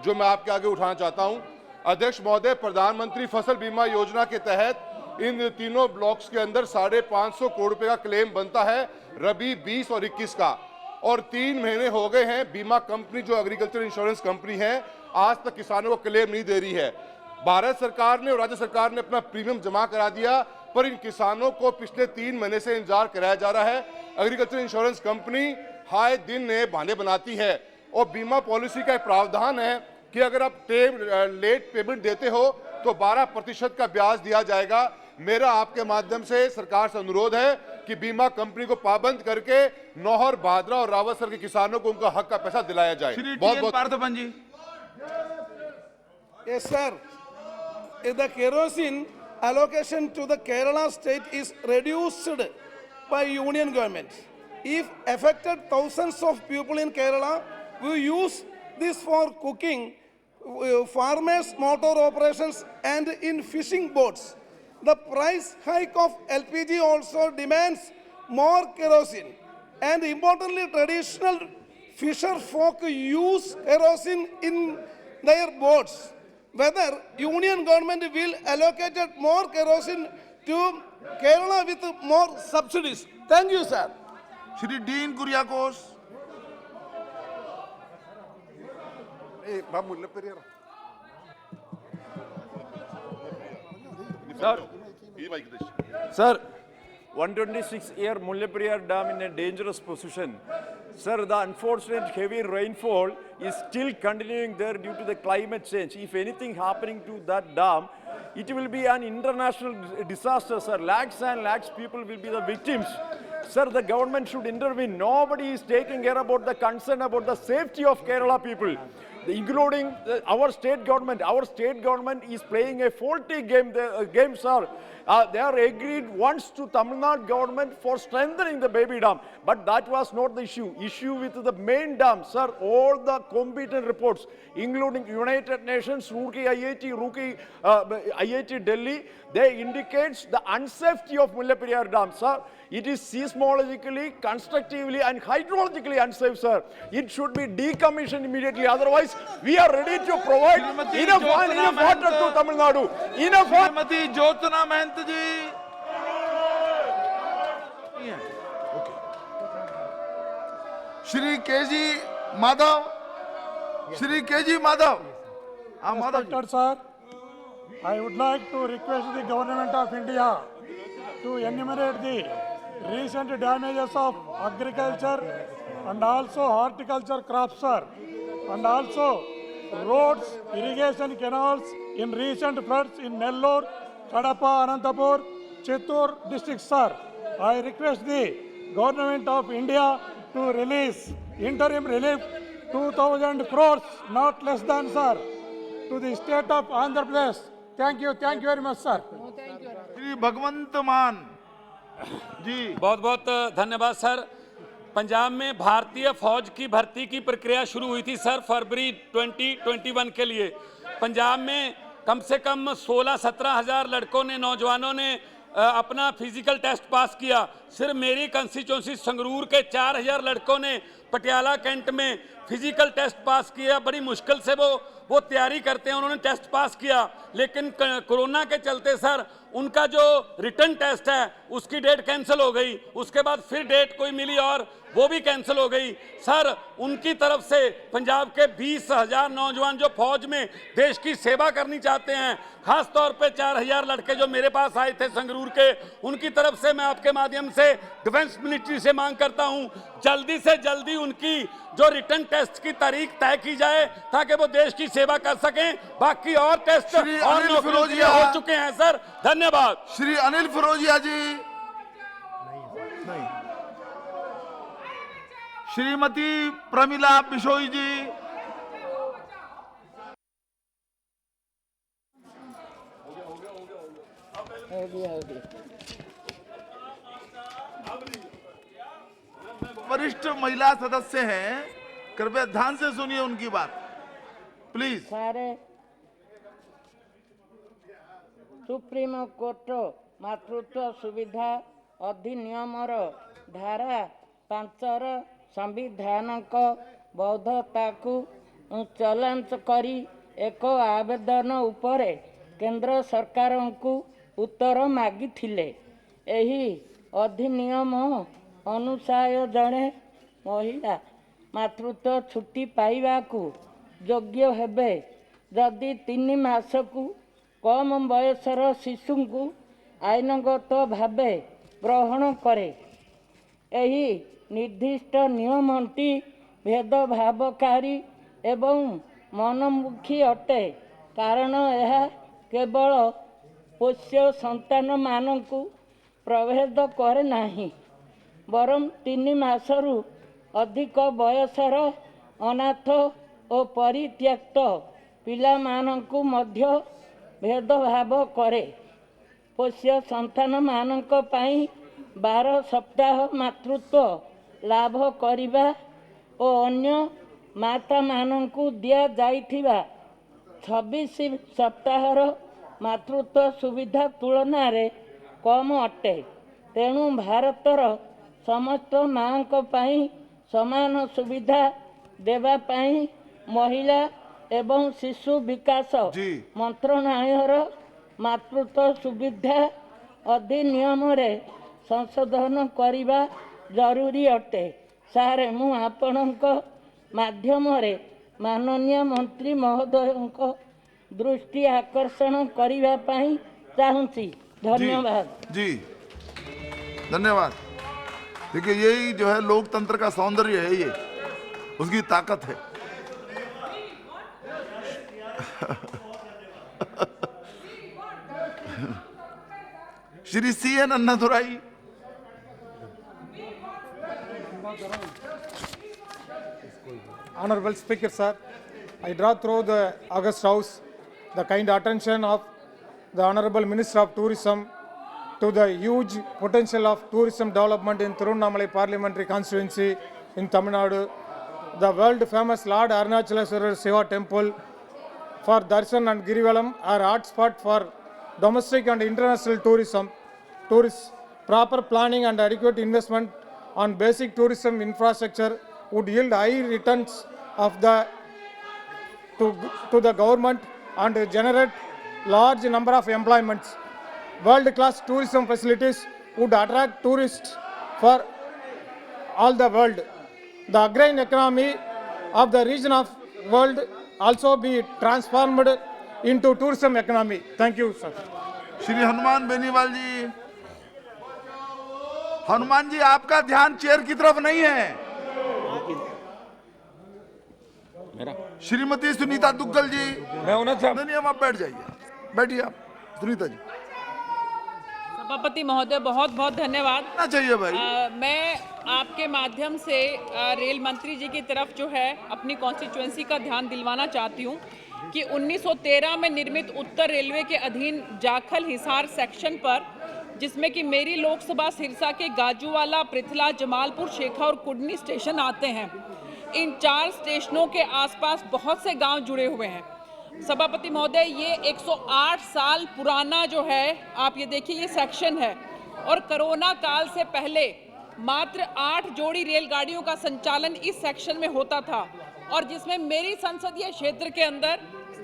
जो मैं आपके आगे उठाना चाहता हूं। अध्यक्ष महोदय, प्रधानमंत्री फसल बीमा योजना के तहत इन तीनों ब्लॉक्स के अंदर 550 करोड़ रुपए का क्लेम बनता है, रबी 20 और 21 का, और 3 महीने हो गए हैं बीमा कंपनी जो एग्रीकल्चर इंश्योरेंस कंपनी है आज तक किसानों को क्लेम नहीं दे रही है। भारत सरकार ने और राज्य सरकार ने अपना प्रीमियम जमा करा दिया, पर इन किसानों को पिछले 3 महीने से इंतजार कराया जा रहा है। एग्रीकल्चर इंश्योरेंस कंपनी हाय दिन नए बहाने बनाती है और बीमा पॉलिसी का एक प्रावधान है कि अगर आप लेट पेमेंट देते हो तो 12% का ब्याज दिया जाएगा। मेरा आपके माध्यम से सरकार से अनुरोध है कि बीमा कंपनी को पाबंद करके नौहर, भादरा और रावतसर के किसानों को उनका हक का पैसा दिलाया जाए। बहुत बहुत पार्थवन जी। Yes, sir. If the kerosene allocation to the Kerala state is reduced by union government, if affected thousands of people in Kerala will use this for cooking, farmers' motor operations and in fishing boats. The price hike of LPG also demands more kerosene, and importantly, traditional fisher folk use kerosene in their boats. Whether union government will allocate more kerosene to Kerala with more subsidies. Thank you, sir. Shri Dean Kuriakos. Sir, 126-year Mullaperiyar Dam in a dangerous position. Sir, the unfortunate heavy rainfall is still continuing there due to the climate change. If anything happening to that dam, it will be an international disaster, sir. Lakhs and lakhs people will be the victims. Sir, the government should intervene. Nobody is taking care about the concern about the safety of Kerala people, including our state government. Our state government is playing a faulty game, sir. They are agreed once to Tamil Nadu government for strengthening the baby dam, but that was not the issue. Issue with the main dam, sir. All the competent reports, including United Nations, Roorkee IIT, IIT Delhi, they indicates the unsafety of Mullaperiyar Dam, sir. It is seismologically, constructively and hydrologically unsafe, sir. It should be decommissioned immediately. Otherwise, we are ready to provide enough water to Tamil Nadu. Enough water. Shrimati Jyotsna Mahant ji. Shri K G Madhav. Shri K G Madhav. Respected sir, I would like to request the government of India to enumerate the recent damages of agriculture and also horticulture crops, sir, and also roads, irrigation canals in recent floods in Nellore, Kadapa, Anantapur, Chittoor districts, sir. I request the government of India to release interim relief 2,000 crores, not less than, sir, to the state of Andhra Pradesh. Thank you very much, sir. Shri Bhagwant Mann ji. बहुत बहुत धन्यवाद sir. Punjab में भारतीय फौज की भर्ती की प्रक्रिया शुरू हुई थी सर फरवरी 2021 के लिए। पंजाब में कम से कम 16-17 हज़ार लड़कों ने, नौजवानों ने अपना फिजिकल टेस्ट पास किया। सिर्फ मेरी कंस्टिट्यूंसी संगरूर के 4,000 लड़कों ने पटियाला कैंट में फिजिकल टेस्ट पास किया। बड़ी मुश्किल से वो तैयारी करते हैं, उन्होंने टेस्ट पास किया, लेकिन कोरोना के चलते सर उनका जो रिटर्न टेस्ट है उसकी डेट कैंसिल हो गई। उसके बाद फिर डेट कोई मिली और वो भी कैंसिल हो गई। सर, उनकी तरफ से पंजाब के 20,000 नौजवान जो फौज में देश की सेवा करनी चाहते हैं, खास तौर पे 4,000 लड़के जो मेरे पास आए थे संगरूर के, उनकी तरफ से मैं आपके माध्यम से डिफेंस मिनिस्ट्री से मांग करता हूं जल्दी से जल्दी उनकी जो रिटर्न टेस्ट की तारीख तय की जाए ताकि वो देश की सेवा कर सकें। बाकी और टेस्ट और नौकरियां हो चुके हैं सर, धन्यवाद। श्री अनिल फिरोजिया जी, नहीं, श्रीमती प्रमिला बिशोई जी, वरिष्ठ महिला सदस्य हैं, कृपया ध्यान से सुनिए उनकी बात, प्लीज। सुप्रीम कोर्ट मातृत्व सुविधा अधिनियमर धारा 5 संविधानक बौद्धता को चैलेंज करी एक आवेदन उपरे केंद्र सरकार को उत्तर मागिथिले। एही अधिनियम अनुसार जड़े महिला मातृत्व छुट्टी पाइबा को योग्य हेबे जदि 3 मास को कम बयसर शिशु को आईनगत भावे ग्रहण करे। एही निर्दिष्ट नियमटी भेदभावकारी एवं मनमुखी अटे, कारण यह केवल पोष्य संतान मानकु प्रभेद करे नाही, बरं 3 मासरू अधिक बयसर अनाथ और परित्यक्त पिला मानकु मध्य भेदभाव करे। पोष्य संतान मानक पाई 12 सप्ताह मातृत्व लाभ करिबा और अन्य माता मानकु दिया जाइथिबा 26 सप्ताहर मातृत्व सुविधा तुलना रे कम अटे। तेणु भारतर समस्त माँक पाई समान सुविधा देवा पाई महिला एवं शिशु विकास मंत्रालयर मातृत्व सुविधा अधिनियम रे संशोधन करिबा जरूरी अटे। सारे मु आपणक माध्यम रे माननीय मंत्री महोदय दृष्टि आकर्षण करिबा पाई चाहूँची। धन्यवाद जी, धन्यवाद। देखिए यही जो है लोकतंत्र का सौंदर्य है, ये उसकी ताकत है। Shri CN Annadurai. Honorable Speaker, sir, I draw through the August House the kind attention of the Honorable Minister of Tourism to the huge potential of tourism development in Tirunnamalai Parliamentary Constituency in Tamil Nadu. The world famous Lord Arunachaleswarar Shiva Temple for Darshan and Girivalam are hotspot for domestic and international tourism. Proper planning and adequate investment on basic tourism infrastructure would yield high returns of to the government and generate large number of employments. World-class tourism facilities would attract tourists for all the world. The agrarian economy of the region of world also be transformed into tourism economy. Thank you, sir. Shri Hanuman Beniwal जी। हनुमान जी, आपका ध्यान chair की तरफ नहीं है। श्रीमती सुनीता दुग्गल जी। नहीं, आप बैठ जाइए, बैठिए आप। सुनीता जी। सभापति महोदय, बहुत बहुत धन्यवाद। चाहिए भाई। मैं आपके माध्यम से रेल मंत्री जी की तरफ जो है अपनी कॉन्स्टिट्यूएंसी का ध्यान दिलवाना चाहती हूँ कि 1913 में निर्मित उत्तर रेलवे के अधीन जाखल हिसार सेक्शन पर, जिसमें कि मेरी लोकसभा सिरसा के गाजूवाला, पृथला, जमालपुर, शेखा और कुडनी स्टेशन आते हैं, इन 4 स्टेशनों के आसपास बहुत से गांव जुड़े हुए हैं। सभापति महोदय, ये 108 साल पुराना जो है, आप ये देखिए, ये सेक्शन है और कोरोना काल से पहले मात्र 8 जोड़ी रेलगाड़ियों का संचालन इस सेक्शन में होता था और जिसमें मेरी संसदीय क्षेत्र के अंदर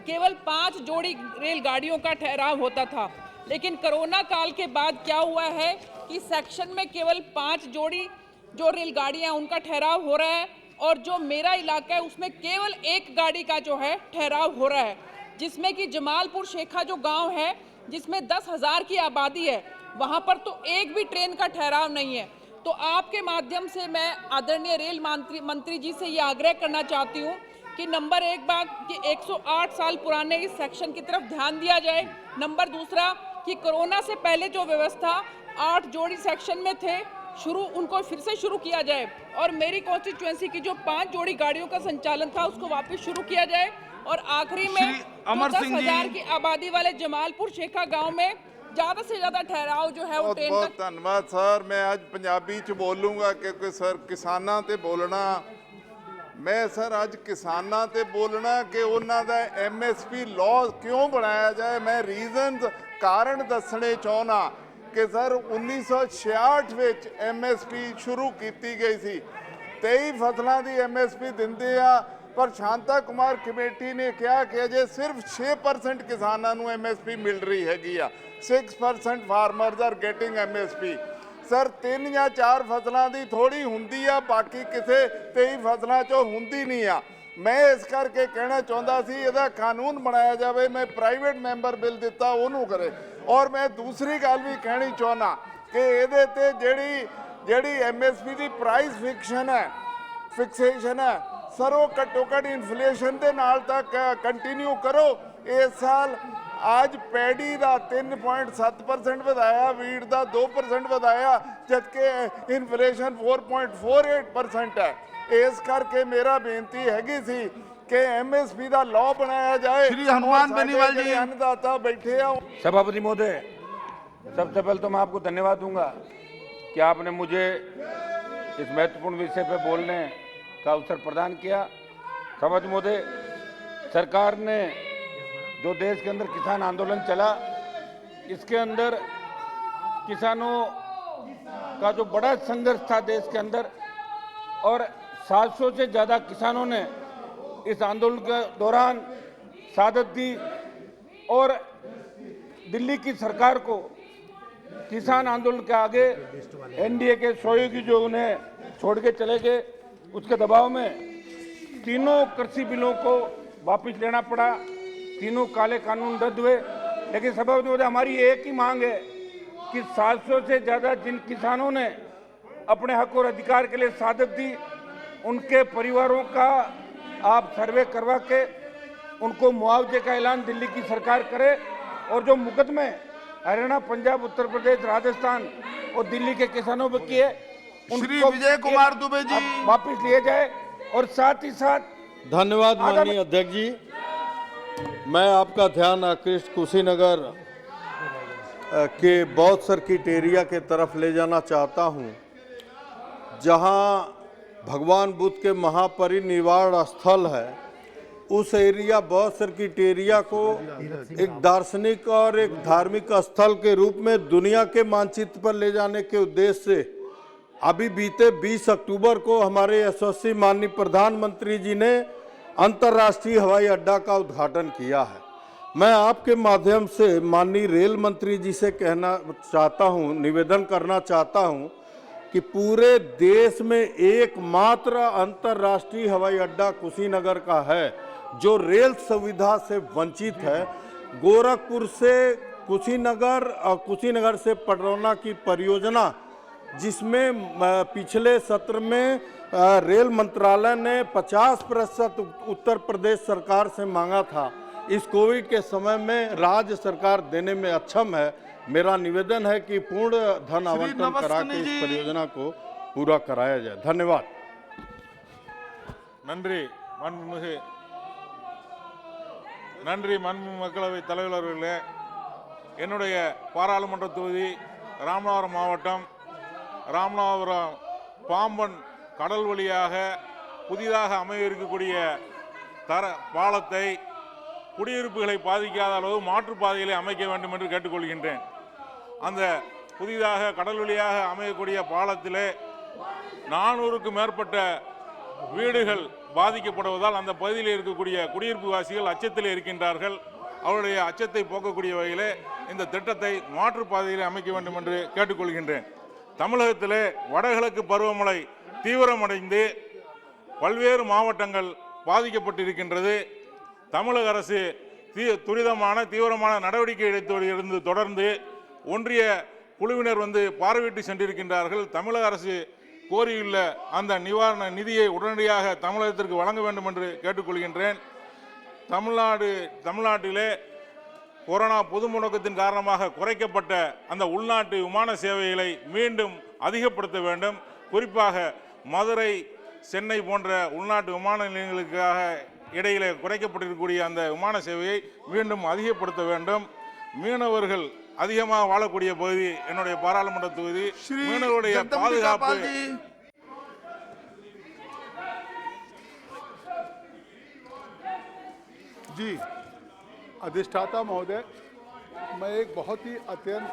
केवल 5 जोड़ी रेलगाड़ियों का ठहराव होता था। लेकिन कोरोना काल के बाद क्या हुआ है कि सेक्शन में केवल 5 जोड़ी जो रेलगाड़ियां उनका ठहराव हो रहा है और जो मेरा इलाका है उसमें केवल 1 गाड़ी का जो है ठहराव हो रहा है, जिसमें कि जमालपुर शेखा जो गांव है जिसमें 10,000 की आबादी है, वहां पर तो एक भी ट्रेन का ठहराव नहीं है। तो आपके माध्यम से मैं आदरणीय रेल मंत्री जी से ये आग्रह करना चाहती हूँ कि नंबर 1 बात कि 108 साल पुराने इस सेक्शन की तरफ ध्यान दिया जाए। नंबर 2 कि कोरोना से पहले जो व्यवस्था 8 जोड़ी सेक्शन में थे उनको फिर से शुरू किया जाए और मेरी कॉन्स्टिट्यूएंसी की जो 5 जोड़ी गाड़ियों का संचालन था उसको वापस शुरू किया जाए और आखिरी में अमर जो सिंह 10,000 जी। की आबादी वाले जमालपुर शेखा गांव में ज्यादा से ज्यादा ठहराव जो है वो बहुत ट्रेन बहुत धन्यवाद सर। मैं आज पंजाबी च बोलूँगा क्योंकि सर किसानां ते बोलना मैं सर आज किसानां ते बोलना कि उन्हां दा MSP लॉ क्यों बनाया जाए। मैं रीजन कारण दसने चाहना कि सर 1966 विच MSP शुरू की गई सी। 23 फसलों की MSP दिंदे आ पर शांता कुमार कमेटी ने कहा कि अजे सिर्फ 6% किसानों को MSP मिल रही हैगी आ। 6% farmers are getting MSP। Sir 3 या 4 फसलों की थोड़ी हुंदी आ, बाकी किसी 23 फसलों चो हुंदी नहीं आ। मैं इस करके कहना चाहता सी इहदा कानून बनाया जाए। मैं प्राइवेट मैंबर बिल दिता उन्होंने करे और मैं दूसरी गल भी कहनी चाहना कि इहदे ते जेड़ी MSP की प्राइस फिक्सेशन है सर वो घट्टो घट इन्फ्लेशन के नाल तक कंटिन्यू करो। इस साल आज पैडी का 3.7% ਵਧਾਇਆ, वीट का 2% ਵਧਾਇਆ जबकि इन्फ्लेशन 4.48% है। इस करके मेरा बेनती हैगी सी कि MSP का लॉ बनाया जाए। श्री हनुमान बेनीवाल जी। अन्नदाता बैठे आ। सभापति महोदय, सबसे पहले तो मैं आपको धन्यवाद दूंगा कि आपने मुझे इस महत्वपूर्ण विषय पर बोलने का अवसर प्रदान किया। सभापति महोदय, सरकार ने जो देश के अंदर किसान आंदोलन चला, इसके अंदर किसानों का जो बड़ा संघर्ष था देश के अंदर और 700 से ज़्यादा किसानों ने इस आंदोलन के दौरान शहादत दी और दिल्ली की सरकार को किसान आंदोलन के आगे NDA के सहयोगी जो उन्हें छोड़ के चले गए, उसके दबाव में तीनों कृषि बिलों को वापस लेना पड़ा। तीनों काले कानून रद्द हुए। लेकिन सभापति महोदय, हमारी एक ही मांग है कि 700 से ज़्यादा जिन किसानों ने अपने हक और अधिकार के लिए शहादत दी, उनके परिवारों का आप सर्वे करवा के उनको मुआवजे का ऐलान दिल्ली की सरकार करे और जो मुकदमे हरियाणा, पंजाब, उत्तर प्रदेश, राजस्थान और दिल्ली के किसानों पर किए श्री विजय कुमार दुबे जी वापस लिए जाए और साथ ही साथ धन्यवाद माननीय अध्यक्ष जी। मैं आपका ध्यान आकृष्ट कुशीनगर के बौद्ध सर्किट एरिया के तरफ ले जाना चाहता हूं, जहां भगवान बुद्ध के महापरिनिर्वाण स्थल है। उस एरिया बौद्ध सर्किट एरिया को एक दार्शनिक और एक धार्मिक स्थल के रूप में दुनिया के मानचित्र पर ले जाने के उद्देश्य से अभी बीते 20 अक्टूबर को हमारे यशस्वी माननीय प्रधानमंत्री जी ने अंतर्राष्ट्रीय हवाई अड्डा का उद्घाटन किया है। मैं आपके माध्यम से माननीय रेल मंत्री जी से कहना चाहता हूं, निवेदन करना चाहता हूं कि पूरे देश में एकमात्र अंतर्राष्ट्रीय हवाई अड्डा कुशीनगर का है जो रेल सुविधा से वंचित है। गोरखपुर से कुशीनगर और कुशीनगर से पडरौना की परियोजना, जिसमें पिछले सत्र में रेल मंत्रालय ने 50% उत्तर प्रदेश सरकार से मांगा था, इस कोविड के समय में राज्य सरकार देने में अक्षम है। मेरा निवेदन है कि पूर्ण धन आवंटन करा के इस परियोजना को पूरा कराया जाए। धन्यवाद। நன்றி மக்களவை தலைவர் அவர்களே. என்னுடைய பாராளுமன்ற தொகுதி ராமநாதபுரம் மாவட்டம், ராமநாதபுரம் பாம்பன் கடல் வழியாக புதிதாக அமைய இருக்கக்கூடிய பாலத்தை குடியிருப்புகளை பாதிக்காத அளவு மாற்றுப்பாதைகளை அமைக்க வேண்டும் என்று கேட்டுக்கொள்கின்றேன். அந்த புதிதாக கடல் வழியாக அமையக்கூடிய பாலத்திலே 400க்கும் மேற்பட்ட வீடுகள் பாதிக்கப்படுவதால் அந்த பகுதியில் இருக்கக்கூடிய குடியிருப்பு வாசிகள் அச்சத்தில் இருக்கின்றார்கள். அவருடைய அச்சத்தை போக்கக்கூடிய வகையிலே இந்த திட்டத்தை மாற்றுப்பாதையில் அமைக்க வேண்டும் என்று கேட்டுக்கொள்கின்றேன். தமிழகத்திலே வடகிழக்கு பருவமழை தீவிரமடைந்து பல்வேறு மாவட்டங்கள் பாதிக்கப்பட்டிருக்கின்றது. தமிழக அரசு தீவிரமான நடவடிக்கை எடுத்து வருகிறது. தொடர்ந்து ஒன்றிய குழுவினர் பார்வையிட்டு சென்றிருக்கின்றார்கள். தமிழக அரசு கோரியுள்ள அந்த நிவாரண நிதியை உடனடியாக தமிழகத்திற்கு வழங்க வேண்டும் என்று கேட்டுக்கொள்கின்றேன். தமிழ்நாட்டிலே கொரோனா பொது முடக்கத்தின் காரணமாக குறைக்கப்பட்ட அந்த உள்நாட்டு விமான சேவைகளை மீண்டும் அதிகப்படுத்த வேண்டும். குறிப்பாக மதுரை, சென்னை போன்ற உள்நாட்டு விமான நிலையங்களுக்காக இடையிலே குறைக்கப்பட்டிருக்கக்கூடிய அந்த விமான சேவையை மீண்டும் அதிகப்படுத்த வேண்டும். மீனவர்கள் அதிகமாக வாழக்கூடிய பகுதி என்னுடைய பாராளுமன்ற தொகுதி. மீனவருடைய பாதுகாப்பு जी अधिष्ठाता महोदय, मैं एक बहुत ही अत्यंत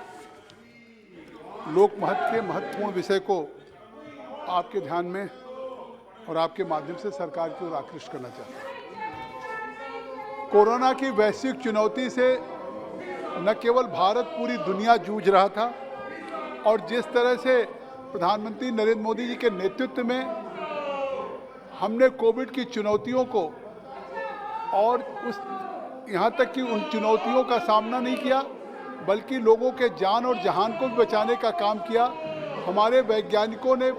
लोक महत्व के महत्वपूर्ण विषय को आपके ध्यान में और आपके माध्यम से सरकार की ओर आकृष्ट करना चाहता हूँ। कोरोना की वैश्विक चुनौती से न केवल भारत, पूरी दुनिया जूझ रहा था और जिस तरह से प्रधानमंत्री नरेंद्र मोदी जी के नेतृत्व में हमने कोविड की चुनौतियों को और उस यहाँ तक कि उन चुनौतियों का सामना नहीं किया, बल्कि लोगों के जान और जहान को भी बचाने का काम किया। हमारे वैज्ञानिकों ने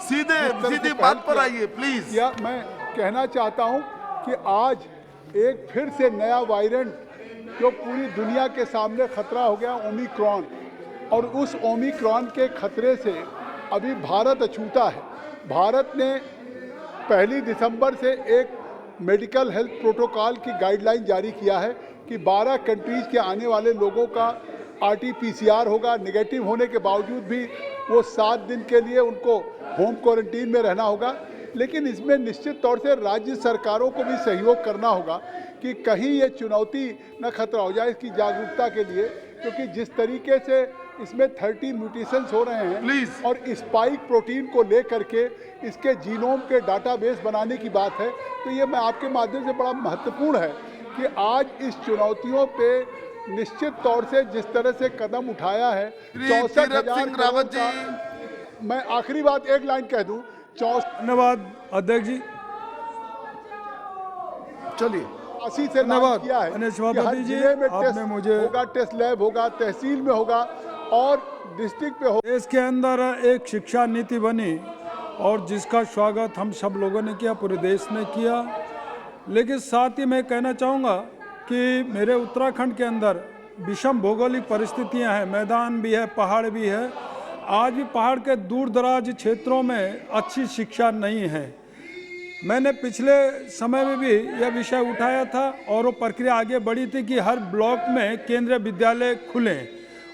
सीधे बात पर आइए प्लीज। या मैं कहना चाहता हूँ कि आज एक फिर से नया वायरेंट जो पूरी दुनिया के सामने खतरा हो गया, ओमिक्रॉन, और उस ओमिक्रॉन के खतरे से अभी भारत अछूता है। भारत ने 1 दिसंबर से एक मेडिकल हेल्थ प्रोटोकॉल की गाइडलाइन जारी किया है कि 12 कंट्रीज के आने वाले लोगों का RT-PCR होगा। नेगेटिव होने के बावजूद भी वो 7 दिन के लिए उनको होम क्वारंटीन में रहना होगा। लेकिन इसमें निश्चित तौर से राज्य सरकारों को भी सहयोग करना होगा कि कहीं ये चुनौती न खतरा हो जाए, इसकी जागरूकता के लिए, क्योंकि जिस तरीके से इसमें 30 म्यूटेशंस हो रहे हैं और स्पाइक प्रोटीन को लेकर के इसके जीनोम के डाटाबेस बनाने की बात है, तो ये मैं आपके माध्यम से बड़ा महत्वपूर्ण है कि आज इस चुनौतियों पे निश्चित तौर से जिस तरह से कदम उठाया है, 64,000 रावत जी, मैं आखिरी बात एक लाइन कह दूं। धन्यवाद अध्यक्ष जी। चलिए असी से धन्यवाद किया है अन्य कि सभापति हर जी, जिले में आपने टेस्ट मुझे होगा, टेस्ट लैब होगा, तहसील में होगा और डिस्ट्रिक्ट पे होगा। देश के अंदर एक शिक्षा नीति बनी और जिसका स्वागत हम सब लोगों ने किया, पूरे देश ने किया। लेकिन साथ ही मैं कहना चाहूँगा कि मेरे उत्तराखंड के अंदर विषम भौगोलिक परिस्थितियाँ हैं, मैदान भी है, पहाड़ भी है। आज भी पहाड़ के दूर दराज क्षेत्रों में अच्छी शिक्षा नहीं है। मैंने पिछले समय में भी यह विषय उठाया था और वो प्रक्रिया आगे बढ़ी थी कि हर ब्लॉक में केंद्रीय विद्यालय खुलें,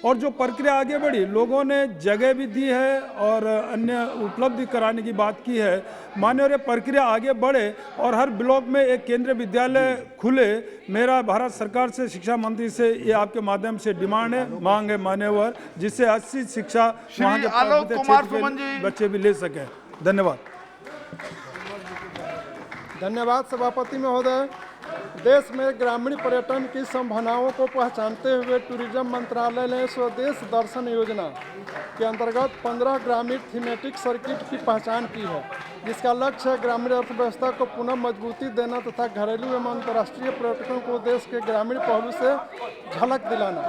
और जो प्रक्रिया आगे बढ़ी, लोगों ने जगह भी दी है और अन्य उपलब्धि कराने की बात की है। मान्य, और ये प्रक्रिया आगे बढ़े और हर ब्लॉक में एक केंद्रीय विद्यालय खुले। मेरा भारत सरकार से, शिक्षा मंत्री से ये आपके माध्यम से डिमांड है, मांग है मान्यवर, जिससे अच्छी शिक्षा वहाँ के क्षेत्र के बच्चे भी ले सकें। धन्यवाद। धन्यवाद सभापति महोदय। देश में ग्रामीण पर्यटन की संभावनाओं को पहचानते हुए टूरिज्म मंत्रालय ने स्वदेश दर्शन योजना के अंतर्गत 15 ग्रामीण थीमेटिक सर्किट की पहचान की है, जिसका लक्ष्य है ग्रामीण अर्थव्यवस्था को पुनः मजबूती देना तथा घरेलू एवं अंतर्राष्ट्रीय पर्यटकों को देश के ग्रामीण पहलू से झलक दिलाना।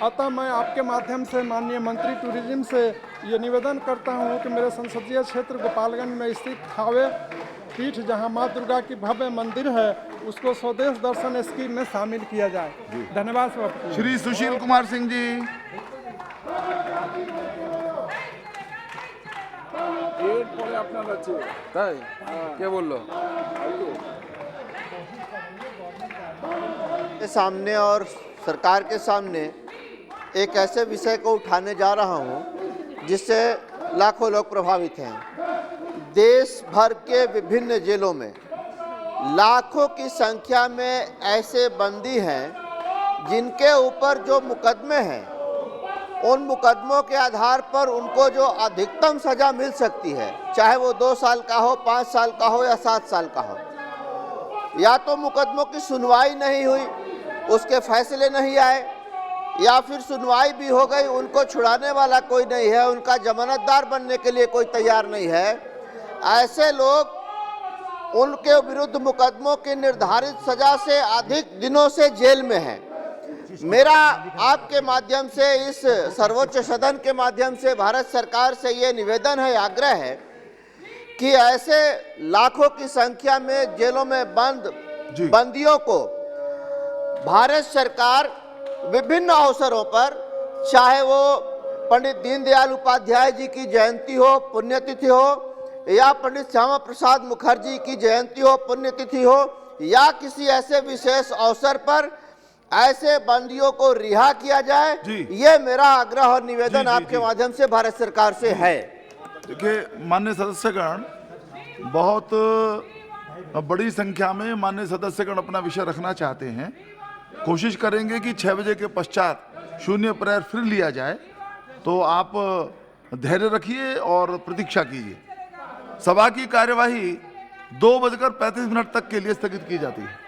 अतः मैं आपके माध्यम से माननीय मंत्री टूरिज्म से ये निवेदन करता हूँ कि मेरे संसदीय क्षेत्र गोपालगंज में स्थित थावे पीठ, जहाँ माँ दुर्गा की भव्य मंदिर है, उसको स्वदेश दर्शन स्कीम में शामिल किया जाए। धन्यवाद सभापति। श्री सुशील कुमार सिंह जी। क्या बोल लो के सामने और सरकार के सामने एक ऐसे विषय को उठाने जा रहा हूं जिससे लाखों लोग प्रभावित हैं। देश भर के विभिन्न जेलों में लाखों की संख्या में ऐसे बंदी हैं जिनके ऊपर जो मुकदमे हैं, उन मुकदमों के आधार पर उनको जो अधिकतम सजा मिल सकती है, चाहे वो 2 साल का हो, 5 साल का हो या 7 साल का हो, या तो मुकदमों की सुनवाई नहीं हुई, उसके फैसले नहीं आए, या फिर सुनवाई भी हो गई, उनको छुड़ाने वाला कोई नहीं है, उनका जमानतदार बनने के लिए कोई तैयार नहीं है। ऐसे लोग उनके विरुद्ध मुकदमों की निर्धारित सजा से अधिक दिनों से जेल में हैं। मेरा आपके माध्यम से, इस सर्वोच्च सदन के माध्यम से भारत सरकार से ये निवेदन है, आग्रह है कि ऐसे लाखों की संख्या में जेलों में बंद बंदियों को भारत सरकार विभिन्न अवसरों पर, चाहे वो पंडित दीनदयाल उपाध्याय जी की जयंती हो, पुण्यतिथि हो, या पंडित श्यामा प्रसाद मुखर्जी की जयंती हो, पुण्यतिथि हो, या किसी ऐसे विशेष अवसर पर ऐसे बंदियों को रिहा किया जाए। ये मेरा आग्रह और निवेदन आपके माध्यम से भारत सरकार से है। देखिए माननीय सदस्यगण, बहुत बड़ी संख्या में माननीय सदस्यगण अपना विषय रखना चाहते हैं। कोशिश करेंगे कि 6 बजे के पश्चात शून्य प्रहर फिर लिया जाए, तो आप धैर्य रखिए और प्रतीक्षा कीजिए। सभा की कार्यवाही 2:35 तक के लिए स्थगित की जाती है।